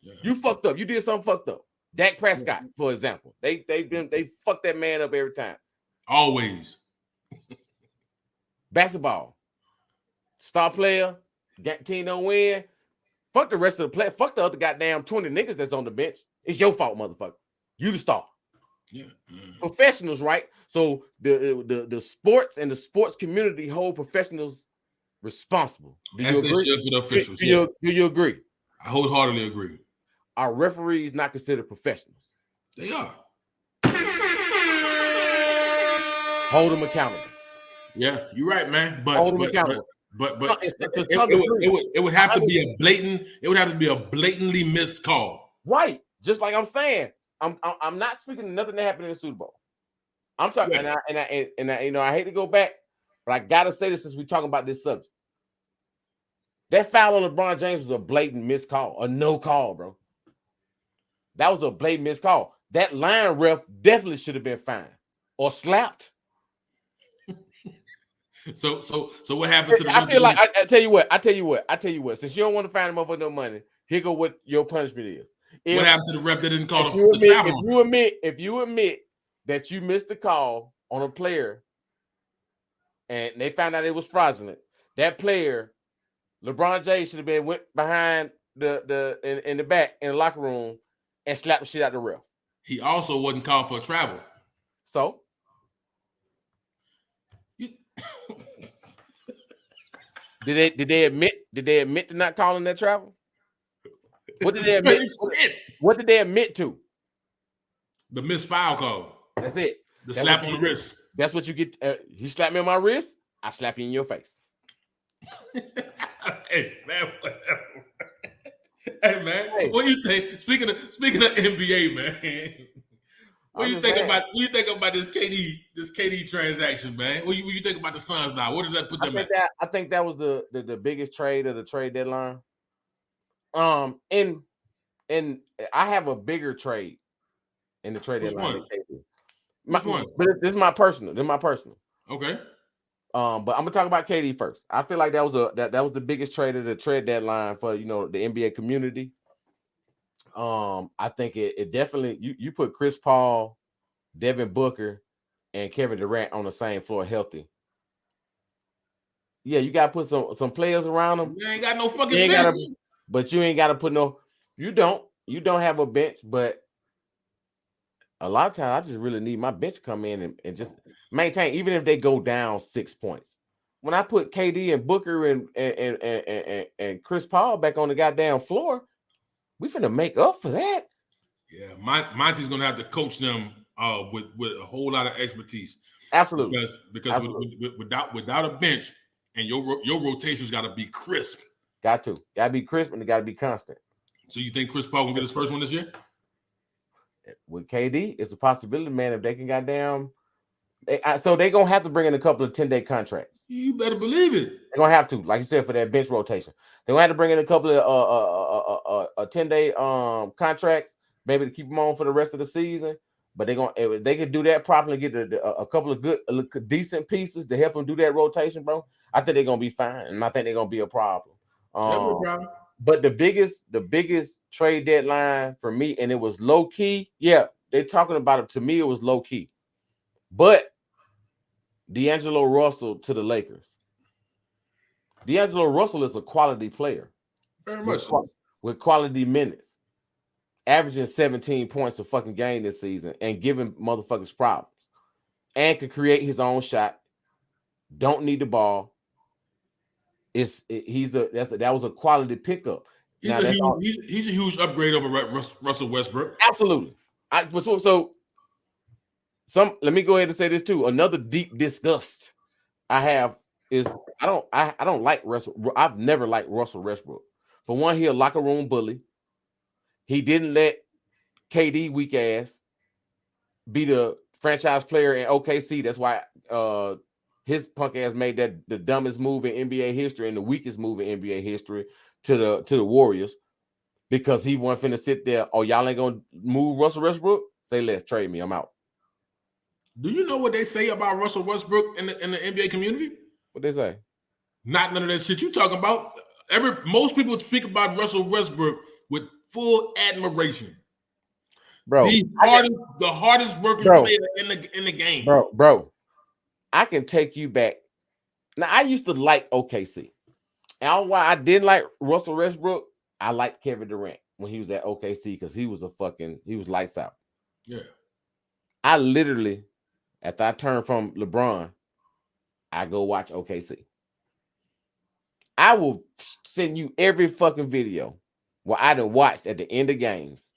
Yeah. You fucked up. You did something fucked up. Dak Prescott, for example, they fuck that man up every time. Always. Basketball, star player, team don't win. Fuck the rest of the play. Fuck the other goddamn 20 niggas that's on the bench. It's your fault, motherfucker. You the star. Yeah. Professionals, right? So the sports and the sports community hold professionals responsible. Do you agree? For the officials. Do you agree? I wholeheartedly agree. Are referees not considered professionals? They are. Hold them accountable. Yeah, you're right, man. But hold them accountable. But it would have to be a blatant. It would have to be a blatantly missed call. Right. Just like I'm saying, I'm not speaking of nothing that happened in the Super Bowl. I'm talking, and I you know, I hate to go back, but I gotta say this since we're talking about this subject. That foul on LeBron James was a blatant missed call, a no call, bro. That was a blatant missed call. That Lyne ref definitely should have been fined or slapped. So what happened to the? I feel like I tell you what. Since you don't want to find a motherfucker no money, here go what your punishment is. What happened to the ref that didn't call the if you admit that you missed the call on a player and they found out it was fraudulent, that player, LeBron James, should have been went behind in the back in the locker room and slapped the shit out the ref. He also wasn't called for a travel. So did they admit to not calling that travel? What did they admit? What did they admit to? The missed foul call. That's it. The slap on the wrist. That's what you get. He slapped me on my wrist. I slap you in your face. Hey man, whatever. Hey man, what do you think? Speaking of NBA, man. What do you think about this KD transaction, man? What do you think about the Suns now? What does that put them at? I think that was the biggest trade of the trade deadline. And I have a bigger trade in the trade deadline. Which one? But this is my personal. Okay. But I'm gonna talk about KD first. I feel like that was the biggest trade of the trade deadline for the NBA community. I think it definitely you put Chris Paul, Devin Booker, and Kevin Durant on the same floor healthy. Yeah, you gotta put some players around them. You ain't got no fucking bench. But you ain't gotta put no. You don't have a bench, but a lot of times I just really need my bench to come in and just maintain, even if they go down 6 points. When I put KD and Booker and Chris Paul back on the goddamn floor, we finna make up for that. Yeah, Monty's gonna have to coach them with a whole lot of expertise. Absolutely, because Absolutely. Without a bench and your rotations got to be crisp. Got to be crisp and it got to be constant. So you think Chris Paul will get his first one this year? With KD, it's a possibility, man. If they can goddamn, so they're gonna have to bring in a couple of 10-day contracts. You better believe it. They're gonna have to, like you said, for that bench rotation. They're gonna have to bring in a couple of 10-day contracts, maybe to keep them on for the rest of the season. But if they can do that properly, get a couple of good, decent pieces to help them do that rotation, bro. I think they're gonna be fine, and I think they're gonna be a problem. No problem. But the biggest trade deadline for me, and it was low key. Yeah, they're talking about it. To me, it was low key. But D'Angelo Russell to the Lakers. D'Angelo Russell is a quality player. Very much so. With quality minutes, averaging 17 points a fucking game this season and giving motherfuckers problems, and can create his own shot. Don't need the ball. That was a quality pickup. He's a huge upgrade over Russell Westbrook. Absolutely. Let me go ahead and say this too. Another deep disgust I have is I don't like Russell. I've never liked Russell Westbrook. For one, he a locker room bully. He didn't let KD weak ass be the franchise player in OKC. That's why his punk ass made that the dumbest move in NBA history and the weakest move in NBA history to the Warriors, because he wasn't finna sit there. Oh, y'all ain't gonna move Russell Westbrook? Say less, trade me. I'm out. Do you know what they say about Russell Westbrook in the NBA community? What they say? Not none of that shit you talking about. Most people speak about Russell Westbrook with full admiration. Bro, the hardest working player in the game. Bro, I can take you back. Now, I used to like OKC. And why I didn't like Russell Westbrook, I liked Kevin Durant when he was at OKC because he was lights out. Yeah. I literally, after I turned from LeBron, I go watch OKC. I will send you every fucking video where I done watched at the end of games.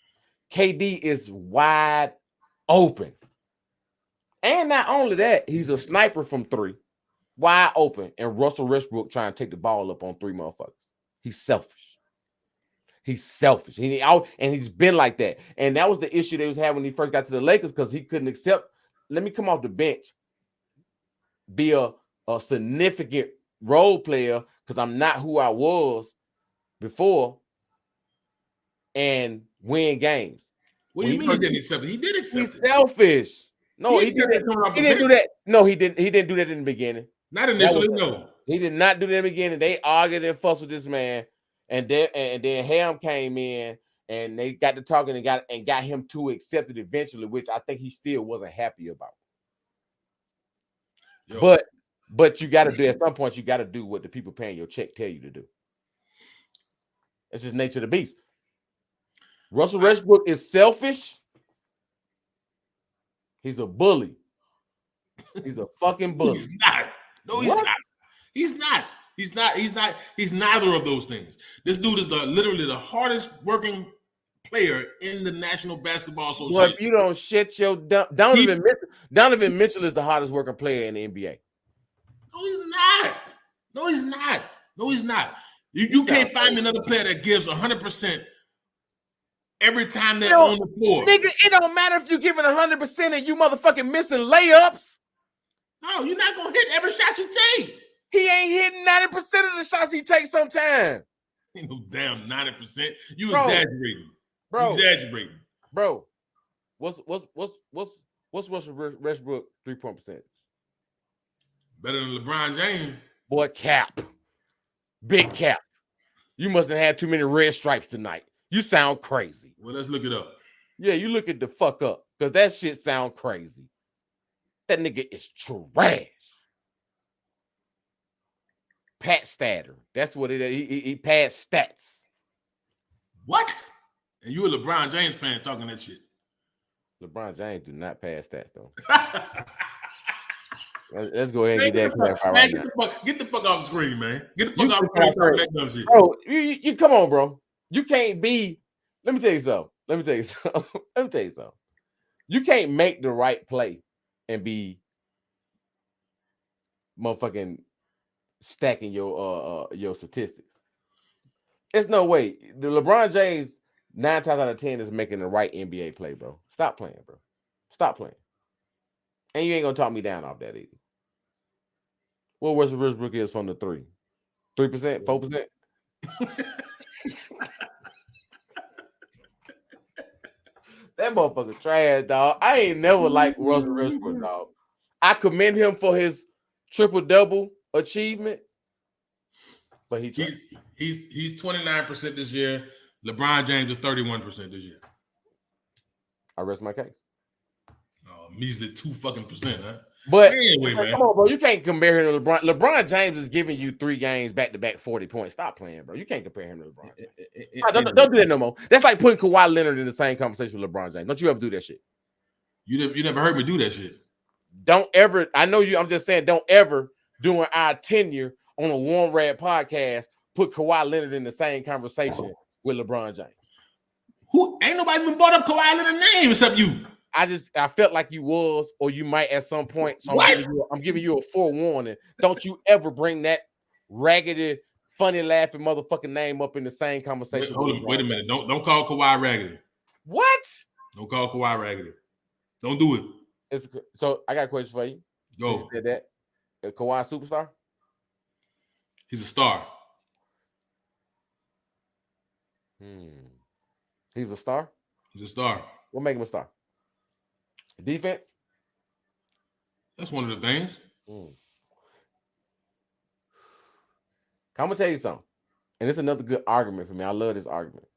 KD is wide open. And not only that, he's a sniper from three, wide open, and Russell Westbrook trying to take the ball up on three motherfuckers. He's selfish. And he's been like that. And that was the issue they was having when he first got to the Lakers, because he couldn't accept, let me come off the bench, be a significant role player, because I'm not who I was before, and win games. What do you mean he didn't accept it? He did accept it. He's selfish. No, he didn't do that. No, he didn't do that in the beginning. Not initially, no. He did not do that in the beginning. They argued and fussed with this man, and then Ham came in, and they got to talking and got him to accept it eventually, which I think he still wasn't happy about. Yo. But you got to do, at some point, you got to do what the people paying your check tell you to do. It's just nature of the beast. Russell Westbrook is selfish. He's a bully. He's a fucking bully. He's not. No, he's not. He's not. He's not. He's not. He's neither of those things. This dude is literally the hardest working player in the National Basketball Association. Well, if you don't shit your Donovan Mitchell is the hardest working player in the NBA. No, he's not. No, he's not. No, he's not. You can't find me another player that gives 100% every time they're on the floor. Nigga, it don't matter if you're giving 100% and you motherfucking missing layups. No, you're not gonna hit every shot you take. He ain't hitting 90% of the shots he takes sometimes. Ain't no damn 90%. You exaggerating. Bro. You exaggerating. Bro, what's Russell Westbrook 3-point percentage? Better than LeBron James. Boy, cap. Big cap. You must have had too many red stripes tonight. You sound crazy. Well, let's look it up. Yeah, you look it the fuck up, because that shit sound crazy. That nigga is trash. Pat Statter. That's what it is. He passed stats. What? And you a LeBron James fan talking that shit. LeBron James do not pass stats, though. Let's go ahead and get that clarified right now. Get the fuck off the screen, man. Get the fuck off the screen. That dumb shit. Bro, you come on, bro. You can't be. Let me tell you something. You can't make the right play and be motherfucking stacking your statistics. There's no way. The LeBron James 9 times out of 10 is making the right NBA play, bro. Stop playing, bro. Stop playing. And you ain't gonna talk me down off that either. What Russell Westbrook is from the 3%, 4%. That motherfucker trash, dog. I ain't never liked Russell Westbrook, dog. I commend him for his triple-double achievement, but he's 29% this year. LeBron James is 31% this year. I rest my case. Oh, measly 2%, huh? But anyway, man. come on, bro. You can't compare him to LeBron. LeBron James is giving you 3 games back-to-back 40 points. Stop playing, bro. You can't compare him to LeBron James. Don't do that no more. That's like putting Kawhi Leonard in the same conversation with LeBron James. Don't you ever do that shit. You never heard me do that shit. Don't ever. I know you. I'm just saying, don't ever during our tenure on a Warm Red podcast put Kawhi Leonard in the same conversation with LeBron James. Who ain't nobody even brought up Kawhi Leonard's name except you. I felt like you was, or you might at some point. So What? I'm giving you a forewarning. Don't you ever bring that raggedy, funny, laughing motherfucking name up in the same conversation. Wait a minute. Don't call Kawhi raggedy. What? Don't call Kawhi raggedy. Don't do it. So I got a question for you. Go. You said that. Is Kawhi a superstar? He's a star. He's a star? He's a star. What make him a star? Defense? That's one of the things. I'm gonna tell you something, and it's another good argument for me. I love this argument.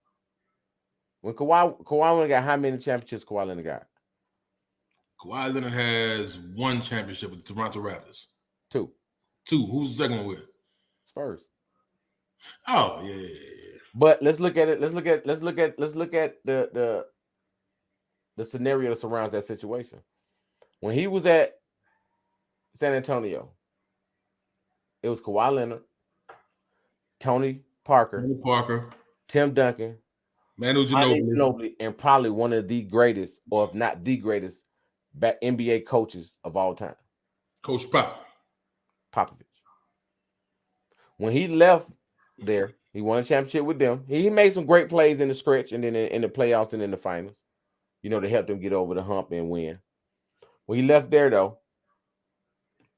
When Kawhi Leonard got how many championships Kawhi Leonard got? Kawhi Leonard has 1 championship with the Toronto Raptors. 2. Who's the second one with? Spurs. Oh yeah. But let's look at it. Let's look at the scenario that surrounds that situation. When he was at San Antonio, it was Kawhi Leonard, Tony Parker, Tim Duncan, Manu Ginobili, and probably one of the greatest, or if not the greatest, NBA coaches of all time, Coach Popovich. When he left there, he won a championship with them. He made some great plays in the stretch and then in the playoffs and in the finals, to help them get over the hump and win. When he left there, though,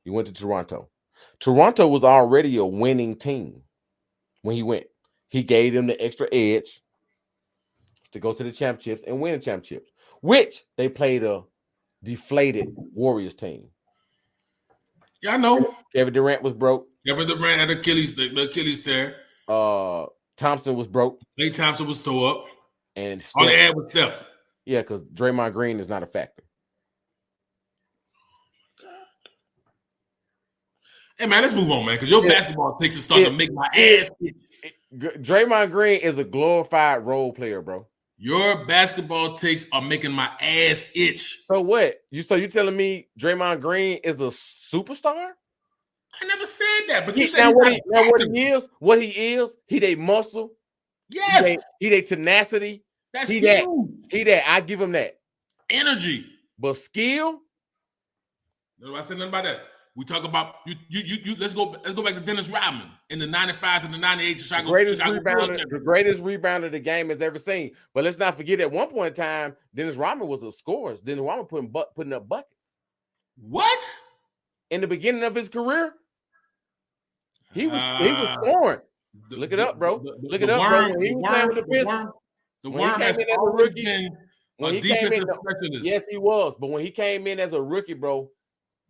he went to Toronto. Toronto was already a winning team when he went. He gave them the extra edge to go to the championships and win the championships, which they played a deflated Warriors team. Yeah, I know. Kevin Durant was broke. Kevin Durant had the Achilles tear. Thompson was broke. Klay Thompson was tore up. And all they had was Steph. Yeah, because Draymond Green is not a factor. Hey, man, let's move on, man, because your basketball takes are starting to make my ass itch. Draymond Green is a glorified role player, bro. Your basketball takes are making my ass itch. So what? You telling me Draymond Green is a superstar? I never said that, but you said what he is, he they muscle. Yes. He they tenacity. That's he huge. that. I give him that. Energy. But skill? No, I said nothing about that. We talk about you. Let's go back to Dennis Rodman in the 95 and the 98 Chicago. The greatest rebounder the game has ever seen. But let's not forget, at one point in time, Dennis Rodman was a scorer. Dennis Rodman putting up buckets. What? In the beginning of his career, he was scoring. Look it up, bro. Look it up, bro. When he was playing with the Pistons, the Worm has always been a defensive specialist. Yes, he was. But when he came in as a rookie, bro,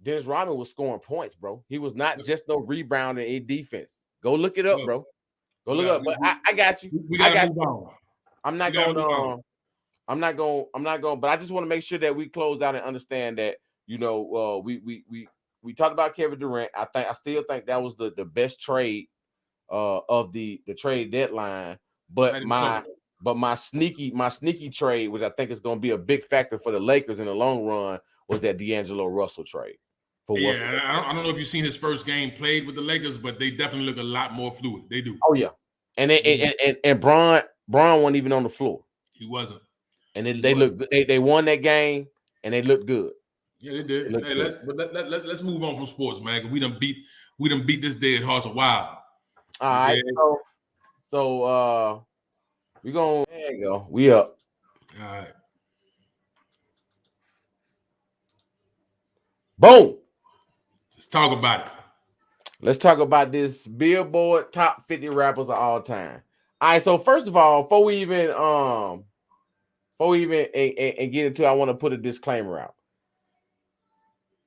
Dennis Rodman was scoring points, bro. He was not just no rebounder in defense. Go look it up, bro. Go look up. But I got you. We got to move on. I'm not going. But I just want to make sure that we close out and understand that we talked about Kevin Durant. I still think that was the best trade of the trade deadline. But my sneaky trade, which I think is going to be a big factor for the Lakers in the long run, was that D'Angelo Russell trade. I don't know if you've seen his first game played with the Lakers, but they definitely look a lot more fluid. They do. Oh yeah, and Bron wasn't even on the floor. He wasn't. And they look. They won that game and they looked good. Yeah, they did. Let's move on from sports, man. We done beat this dead horse a while. All right. So we gonna there you go. We up. All right. Boom. Let's talk about it. Let's talk about this Billboard top 50 rappers of all time. All right. So first of all, before we even get into it, I want to put a disclaimer out.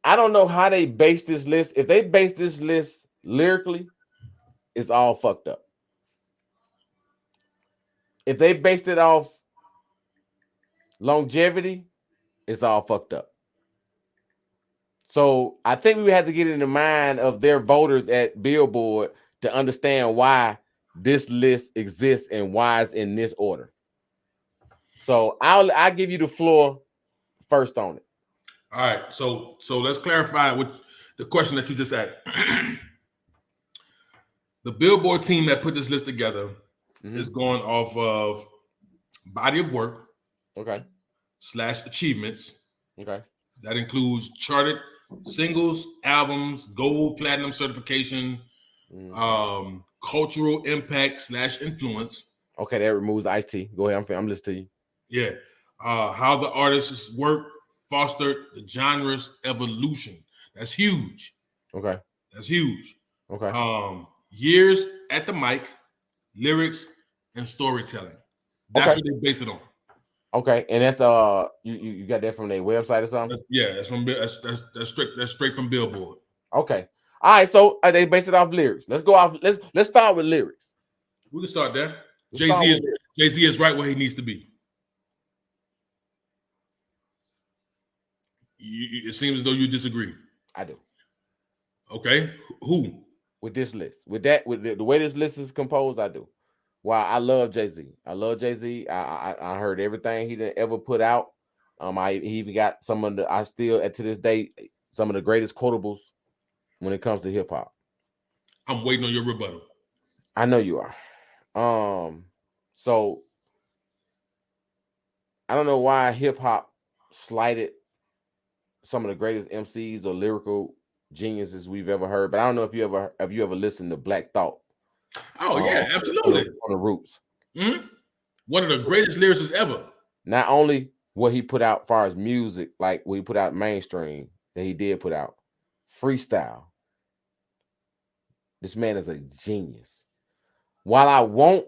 I don't know how they base this list. If they base this list lyrically, it's all fucked up. If they based it off longevity, it's all fucked up. So I think we had to get in the mind of their voters at Billboard to understand why this list exists and why it's in this order. So I'll give you the floor first on it. All right, so let's clarify with the question that you just asked. The Billboard team that put this list together is going off of body of work, okay, / achievements. Okay. That includes charted singles, albums, gold, platinum certification, cultural impact / influence. Okay, that removes Ice-T. Go ahead, I'm listening to you. Yeah. How the artist's work fostered the genre's evolution. That's huge. Okay. That's huge. Okay. Years at the mic, lyrics, and storytelling. That's what they base it on. Okay, and that's you got that from their website or something? That's from that's straight from Billboard. Okay. All right, so they base it off lyrics. Let's go off. Let's start with lyrics. We can start there. Jay-Z is right where he needs to be. It seems as though you disagree. I do. Okay. Who? With this list. With the way this list is composed, I do. Wow, I love Jay-Z. I love Jay-Z. I heard everything he didn't ever put out. He even got some of the, I still to this day, some of the greatest quotables when it comes to hip hop. I'm waiting on your rebuttal. I know you are. So I don't know why hip hop slighted some of the greatest MCs or lyrical geniuses we've ever heard, but I don't know if you ever listened to Black Thought. Oh yeah, absolutely. On the Roots. Mm-hmm. One of the greatest lyricists ever. Not only what he put out as far as music, like what he put out mainstream, that he did put out freestyle. This man is a genius. While I won't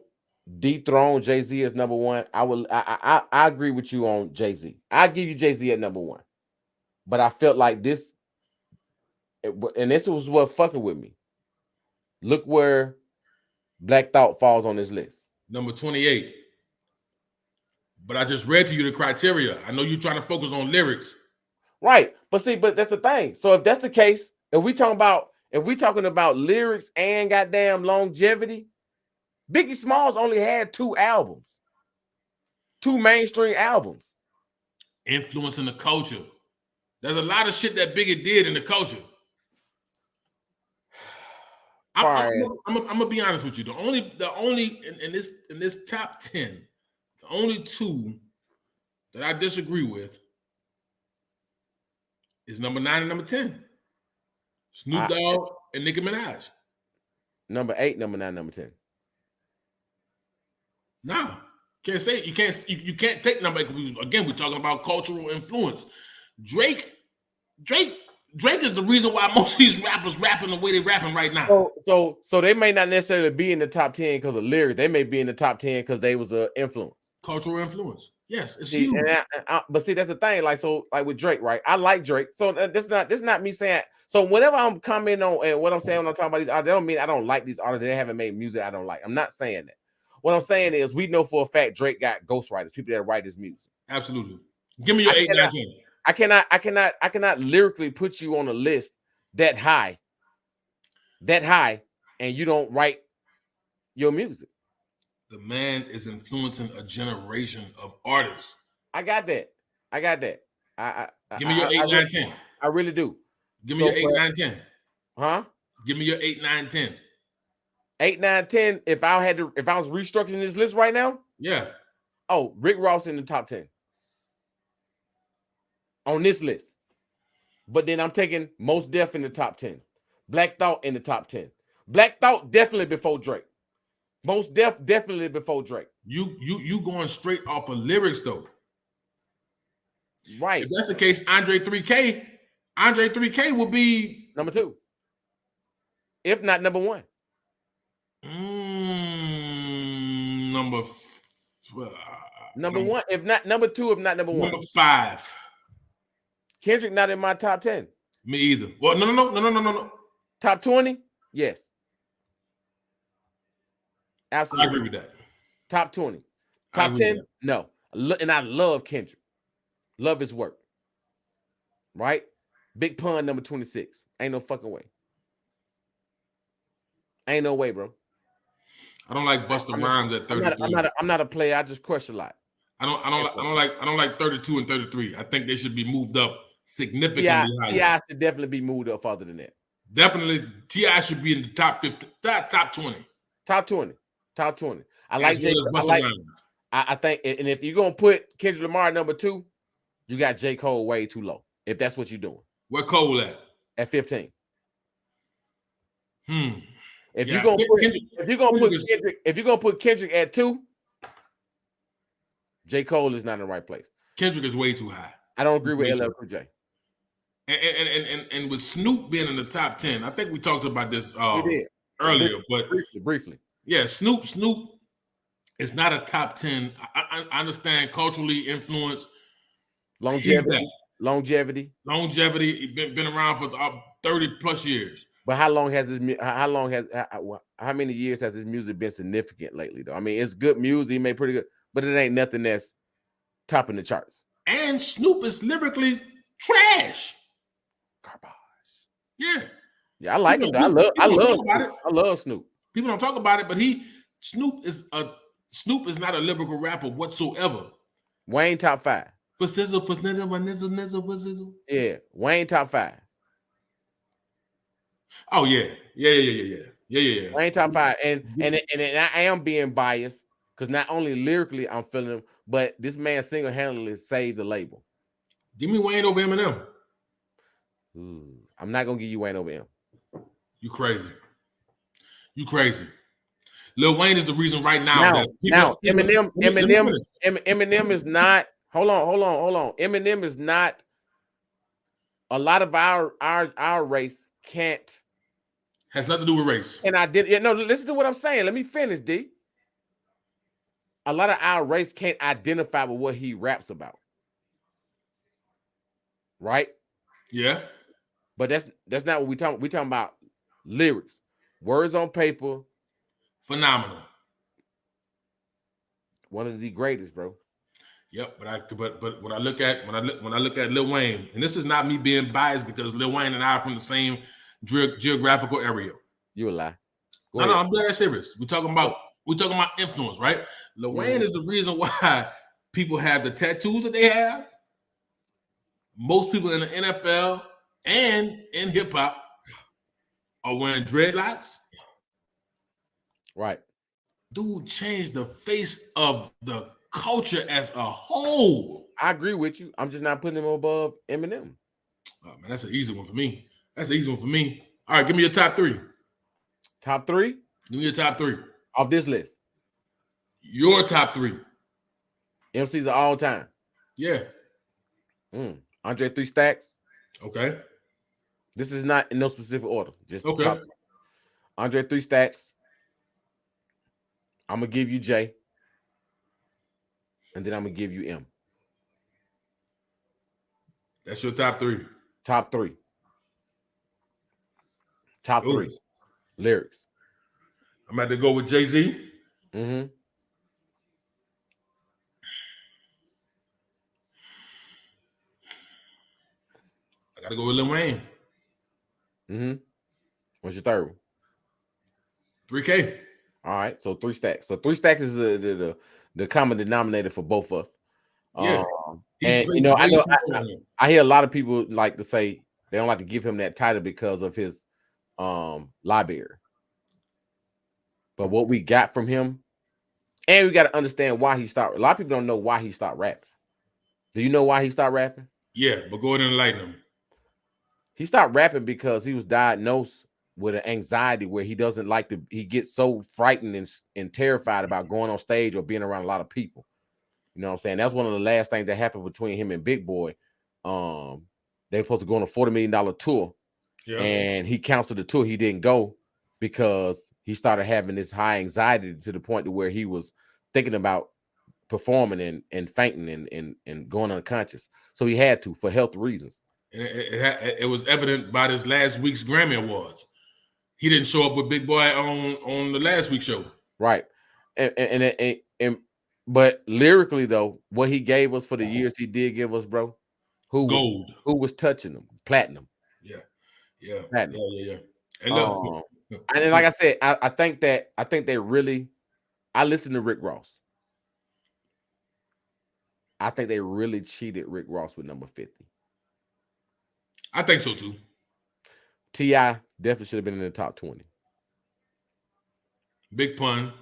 dethrone Jay-Z as number one, I agree with you on Jay-Z. I give you Jay-Z at number one, but I felt like this, and this was what fucking with me. Look where Black Thought falls on this list. Number 28. But I just read to you the criteria. I know you're trying to focus on lyrics. Right. But that's the thing. So if that's the case, if we talking about lyrics and goddamn longevity, Biggie Smalls only had 2 albums. 2 mainstream albums. Influencing the culture. There's a lot of shit that Biggie did in the culture. I'm gonna be honest with you. The only in this top 10, the only 2 that I disagree with is number 9 and number 10. Snoop Dogg and Nicki Minaj. Number 8, number 9, number 10. No, can't say it. You can't take number 8. Again, we're talking about cultural influence. Drake is the reason why most of these rappers rapping the way they're rapping right now. So they may not necessarily be in the top 10 because of lyrics. They may be in the top 10 because they was an influence. Cultural influence. Yes, it's huge. But see, that's the thing. Like with Drake, right? I like Drake. So this not me saying. So whenever I'm commenting on and what I'm saying when I'm talking about these artists, that don't mean I don't like these artists. They haven't made music I don't like. I'm not saying that. What I'm saying is we know for a fact Drake got ghostwriters, people that write his music. Absolutely. Give me your 8, 9, 10. I cannot lyrically put you on a list that high, and you don't write your music. The man is influencing a generation of artists. I got that. Give me your 8, 9, 10. I really do. Give me your 8, 9, 10. Huh? Give me your 8, 9, 10. 8, 9, 10. If I was restructuring this list right now, yeah. Oh, Rick Ross in the top 10 on this list. But then I'm taking Mos Def in the top 10. Black Thought in the top 10. Black Thought definitely before Drake. Mos Def definitely before Drake. You going straight off of lyrics though. Right. If that's the case, Andre 3K will be number 2. If not number 1. Number 1. If not number 2, if not number 1. Number 5. Kendrick not in my top 10. Me either. Well, no. Top 20? Yes. Absolutely. I agree with that. Top 20. Top 10? No. And I love Kendrick. Love his work. Right? Big Pun number 26. Ain't no fucking way. Ain't no way, bro. I don't like Busta Rhymes at 33. I'm not a player. I just crush a lot. I don't like 32 and 33. I think they should be moved up significantly higher. T.I. should definitely be moved up farther than that. Definitely, T.I. should be in the top 50, top 20. Top 20. I like J. Rhymes. I think, and if you're gonna put Kendrick Lamar at number 2, you got J. Cole way too low. If that's what you're doing. Where Cole at? At 15. If Yeah, you're gonna put Kendrick at 2, J. Cole is not in the right place. Kendrick is way too high. I don't agree with LL Cool J. And with Snoop being in the top 10, I think we talked about this earlier, but briefly. Yeah, Snoop is not a top 10. I understand culturally influenced. Longevity. Been around for 30 plus years. But how many years has his music been significant lately though? I mean, it's good music, he made pretty good, but it ain't nothing that's topping the charts. And Snoop is lyrically trash. Garbage. Yeah, I like him. I love Snoop. People don't talk about it, but Snoop is not a lyrical rapper whatsoever. Wayne top 5. For sizzle, for nizzle, for nizzle, nizzle, for sizzle. Yeah, Wayne top 5. Oh yeah. Wayne top 5, and I am being biased because not only lyrically I'm feeling him, but this man single-handedly saved the label. Give me Wayne over Eminem. I'm not gonna give you Wayne over him. You crazy. Lil Wayne is the reason right now that Eminem is not. Hold on. Eminem is not. A lot of our race can't. Has nothing to do with race. And listen to what I'm saying. Let me finish, D. A lot of our race can't identify with what he raps about. Right? Yeah. But that's not what we talking. We talking about lyrics, words on paper. Phenomenal. One of the greatest, bro. Yep, but when I look at Lil Wayne, and this is not me being biased because Lil Wayne and I are from the same geographical area. You a lie. No, I'm dead serious. We're talking about influence, right? Lil Wayne is the reason why people have the tattoos that they have. Most people in the NFL and in hip hop are wearing dreadlocks. Right. Dude changed the face of the culture as a whole. I agree with you. I'm just not putting him above Eminem. Oh man, that's an easy one for me. All right, give me your top 3. Top 3? Give me your top 3. Off this list. Your top 3. MCs of all time. Yeah. Andre 3 Stacks. Okay. This is not in no specific order. Just okay. Andre 3 Stacks. I'm gonna give you J. And then I'm gonna give you M. That's your top 3. Top 3. Top 3. Lyrics. I'm about to go with Jay-Z. Mm-hmm. I gotta go with Lil Wayne. Mm-hmm. What's your third one? 3K. All right, so 3 Stacks. So 3 Stacks is the common denominator for both of us. Yeah. And I hear a lot of people like to say they don't like to give him that title because of his library. But what we got from him, and we got to understand why he started. A lot of people don't know why he started rapping. Do you know why he started rapping? Yeah, but go ahead and enlighten him. He started rapping because he was diagnosed with an anxiety where he doesn't like to, he gets so frightened and terrified about going on stage or being around a lot of people. You know what I'm saying? That's one of the last things that happened between him and Big Boy. They were supposed to go on a $40 million tour. Yeah. And he canceled the tour. He didn't go because he started having this high anxiety to the point to where he was thinking about performing and fainting and going unconscious. So he had to, for health reasons. And it was evident by this last week's Grammy Awards. He didn't show up with Big Boy on the last week's show. Right. But lyrically though, what he gave us for the years he did give us, bro, Gold. who was touching them, platinum. Yeah. Platinum. And look, And then, like I said, I think they really. I listened to Rick Ross. I think they really cheated Rick Ross with number 50. I think so too. T.I. definitely should have been in the top 20. Big pun.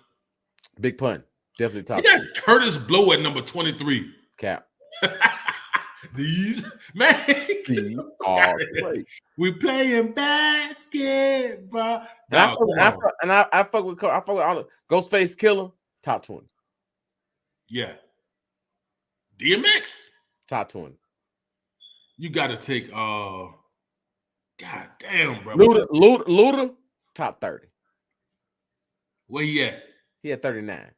Big pun. Definitely top. He got Curtis Blow at number 23. Cap. These man. We playing basketball. And I fuck with all the Ghostface Killer, top 20. Yeah. DMX. Top 20. You gotta take God damn, bro. Luda, top 30. Where he at? He had 39.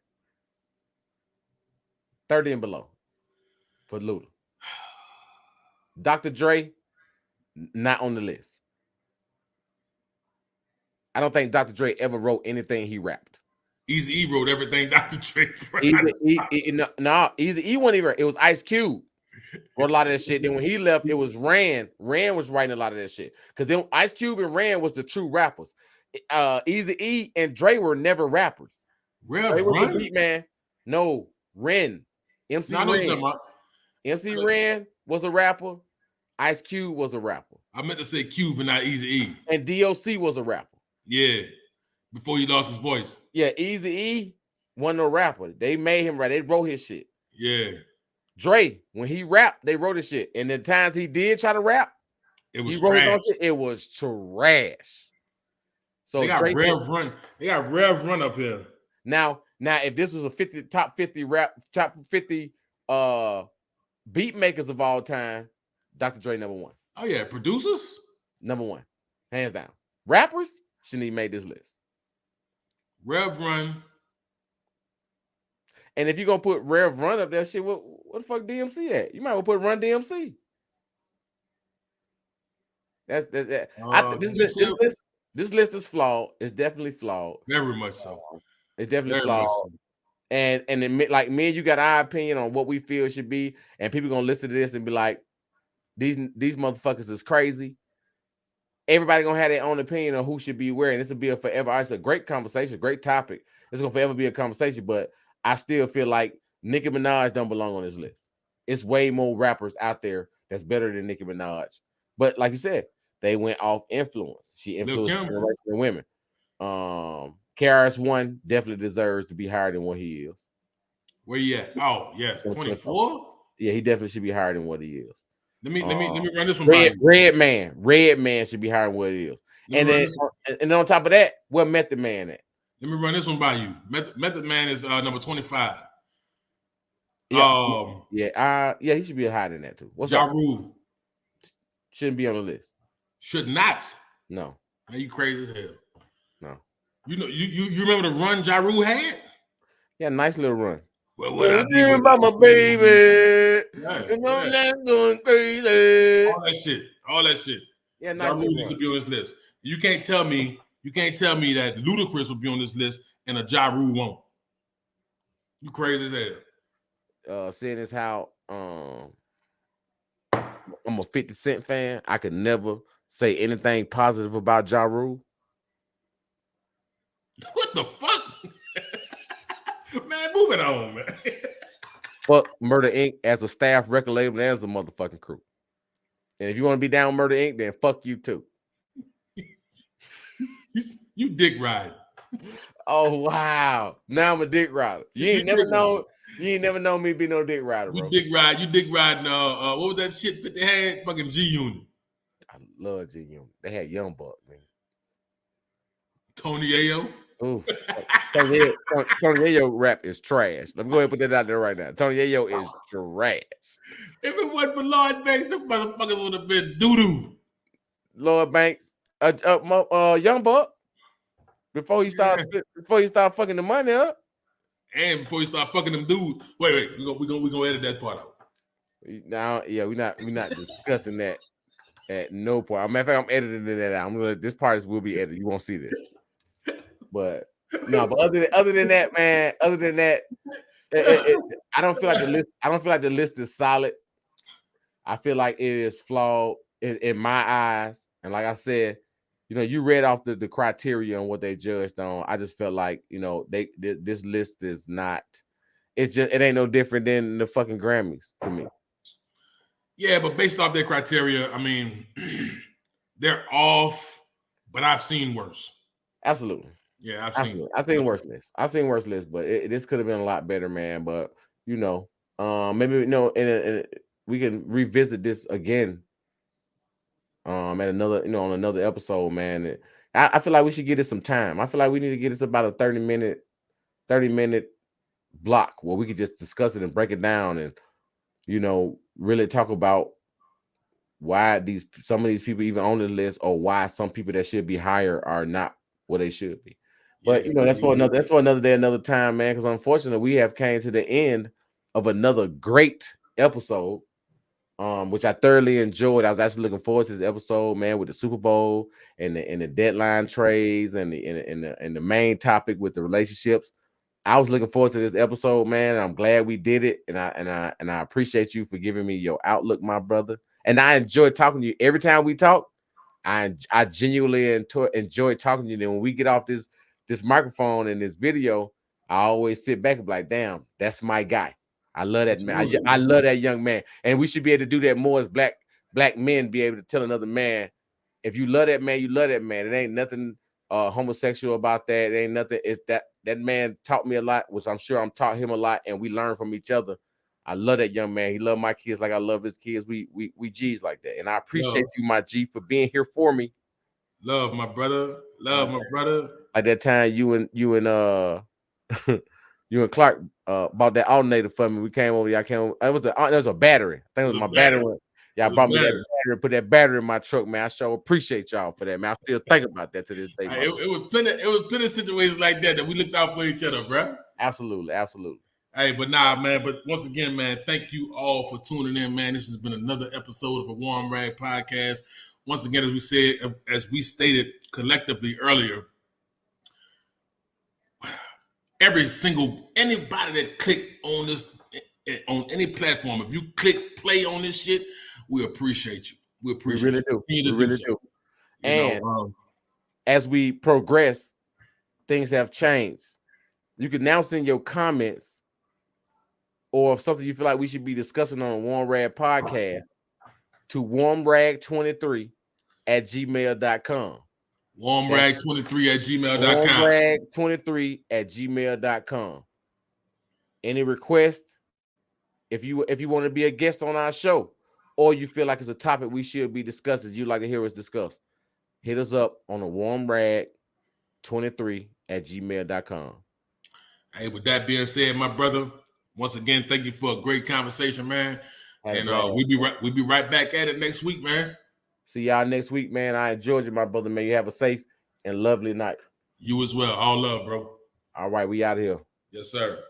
30 and below for Luda. Dr. Dre, not on the list. I don't think Dr. Dre ever wrote anything he rapped. Eazy-E wrote everything Dr. Dre. Eazy-E wasn't even. It was Ice Cube wrote a lot of that shit. Then when he left, it was Ran. Ran was writing a lot of that shit. Because then Ice Cube and Ran was the true rappers. Eazy-E and Dre were never rappers. Dre was the beat man. No, Ren. MC Ren. MC Ren was a rapper. Ice Cube was a rapper. I meant to say Cube and not Eazy-E. And DOC was a rapper. Yeah. Before he lost his voice. Yeah, Eazy-E wasn't a rapper. They made him rap. They wrote his shit. Yeah. Dre, when he rapped, they wrote his shit. And the times he did try to rap, it was trash. It was trash. So they got Dre Rev Run. They got Rev Run up here. Now, if this was a top 50 beat makers of all time, Dr. Dre number 1. Oh yeah, producers number 1, hands down. Rappers shouldn't even made this list. Rev Run. And if you're gonna put Rev Run up there, shit, what the fuck DMC at? You might well put Run DMC. This list is flawed. It's definitely flawed. Very much so. It's definitely flawed. So. And then, like me and you got our opinion on what we feel it should be, and people gonna listen to this and be like, these motherfuckers is crazy. Everybody gonna have their own opinion on who should be where, and this will be a forever. It's a great conversation, great topic. It's gonna forever be a conversation, but I still feel like Nicki Minaj don't belong on this list. It's way more rappers out there that's better than Nicki Minaj. But like you said, they went off influence. She influenced women. KRS-One definitely deserves to be higher than what he is. Where you at? Oh, yes, 24. Yeah, he definitely should be higher than what he is. Let me run this one. Red Man should be higher than what he is. And then on top of that, where Method Man at? Let me run this one by you. Method Man is number 25. Yeah, he should be higher than that too. What's Ja Rule? Shouldn't be on the list. Should not. No. Are you crazy as hell? No. You know, you remember the run Ja Rule had? Yeah, nice little run. Well, what I did about my baby, and I'm not going crazy. All that shit. Yeah, nice. Ja Rule needs to be on this list. You can't tell me that Ludacris will be on this list and a Ja Rule won't. You crazy as hell. Seeing as how I'm a 50 Cent fan, I could never say anything positive about Ja Rule. What the fuck? Man, moving on, man. Fuck Murder Inc. as a staff record label and as a motherfucking crew. And if you want to be down Murder Inc., then fuck you too. You dick ride. Oh wow. Now I'm a dick rider. You ain't never known me be no dick rider, bro. You dick ride what was that shit 50 had? Fucking G Unit. I love G Unit. They had Young Buck, man. Tony Ayo. Ooh. Tony Ayo rap is trash. Let me go ahead and put that out there right now. Tony Ayo is trash. If it wasn't for Lloyd Banks, the motherfuckers would have been doo-doo. Lloyd Banks, Young Buck, before you start fucking the money up. And before you start fucking them dudes. Wait, we gonna edit that part out. Now, yeah, we're not discussing that at no point. As a matter of fact, I'm editing that out. This part will be edited. You won't see this. But no, but other than that, man, I don't feel like the list is solid. I feel like it is flawed in my eyes. And like I said, you read off the criteria on what they judged on. I just felt like, this list is not. It ain't no different than the fucking Grammys to me. Yeah, but based off their criteria, I mean, they're off, but I've seen worse. Absolutely. Yeah, I've seen worse lists. I've seen worse lists, but this could have been a lot better, man. But maybe and we can revisit this again. At another, on another episode, man. I feel like we should give it some time. I feel like we need to get this about a 30-minute block where we could just discuss it and break it down and really talk about why some of these people even on the list, or why some people that should be higher are not what they should be. But that's for another day, another time, man. Because unfortunately, we have came to the end of another great episode, which I thoroughly enjoyed. I was actually looking forward to this episode, man, with the Super Bowl and the deadline trades and the main topic with the relationships. I was looking forward to this episode, man. I'm glad we did it, and I appreciate you for giving me your outlook, my brother. And I enjoy talking to you every time we talk. I genuinely enjoy talking to you. And when we get off this microphone and this video, I always sit back and be like, damn, that's my guy. I love that man. I love that young man. And we should be able to do that more as black men, be able to tell another man, if you love that man, you love that man. It ain't nothing homosexual about that. It ain't nothing. It's that man taught me a lot, which I'm sure I'm taught him a lot, and we learn from each other. I love that young man. He loved my kids like I love his kids. We G's like that. And I appreciate you, my G, for being here for me. Love, my brother. Love, my brother. Like that time you and you and Clark bought that alternator for me. We came over. Y'all came over. It was a battery. I think it was my battery. Y'all brought me that battery and put that battery in my truck, man. I sure appreciate y'all for that, man. I still think about that to this day. It was plenty of situations like that we looked out for each other, bro. Absolutely. Hey, but nah, man. But once again, man, thank you all for tuning in, man. This has been another episode of a Warm Rag Podcast. Once again, as we stated collectively earlier, anybody that clicked on this on any platform, if you click play on this shit, we appreciate you. We really do. We really do. And as we progress, things have changed. You can now send your comments, or if something you feel like we should be discussing on a Warm Rag Podcast, to warmrag23@gmail.com. Warmrag23@gmail.com. Warmrag23@gmail.com. Any request, if you want to be a guest on our show, or you feel like it's a topic we should be discussing, you'd like to hear us discuss, hit us up on a warmrag23@gmail.com. Hey, with that being said, my brother, once again, thank you for a great conversation, man. And we'll be right back at it next week, man. See y'all next week, man. I enjoyed you, my brother, man. You have a safe and lovely night. You as well. All love, bro. All right, we out of here. Yes, sir.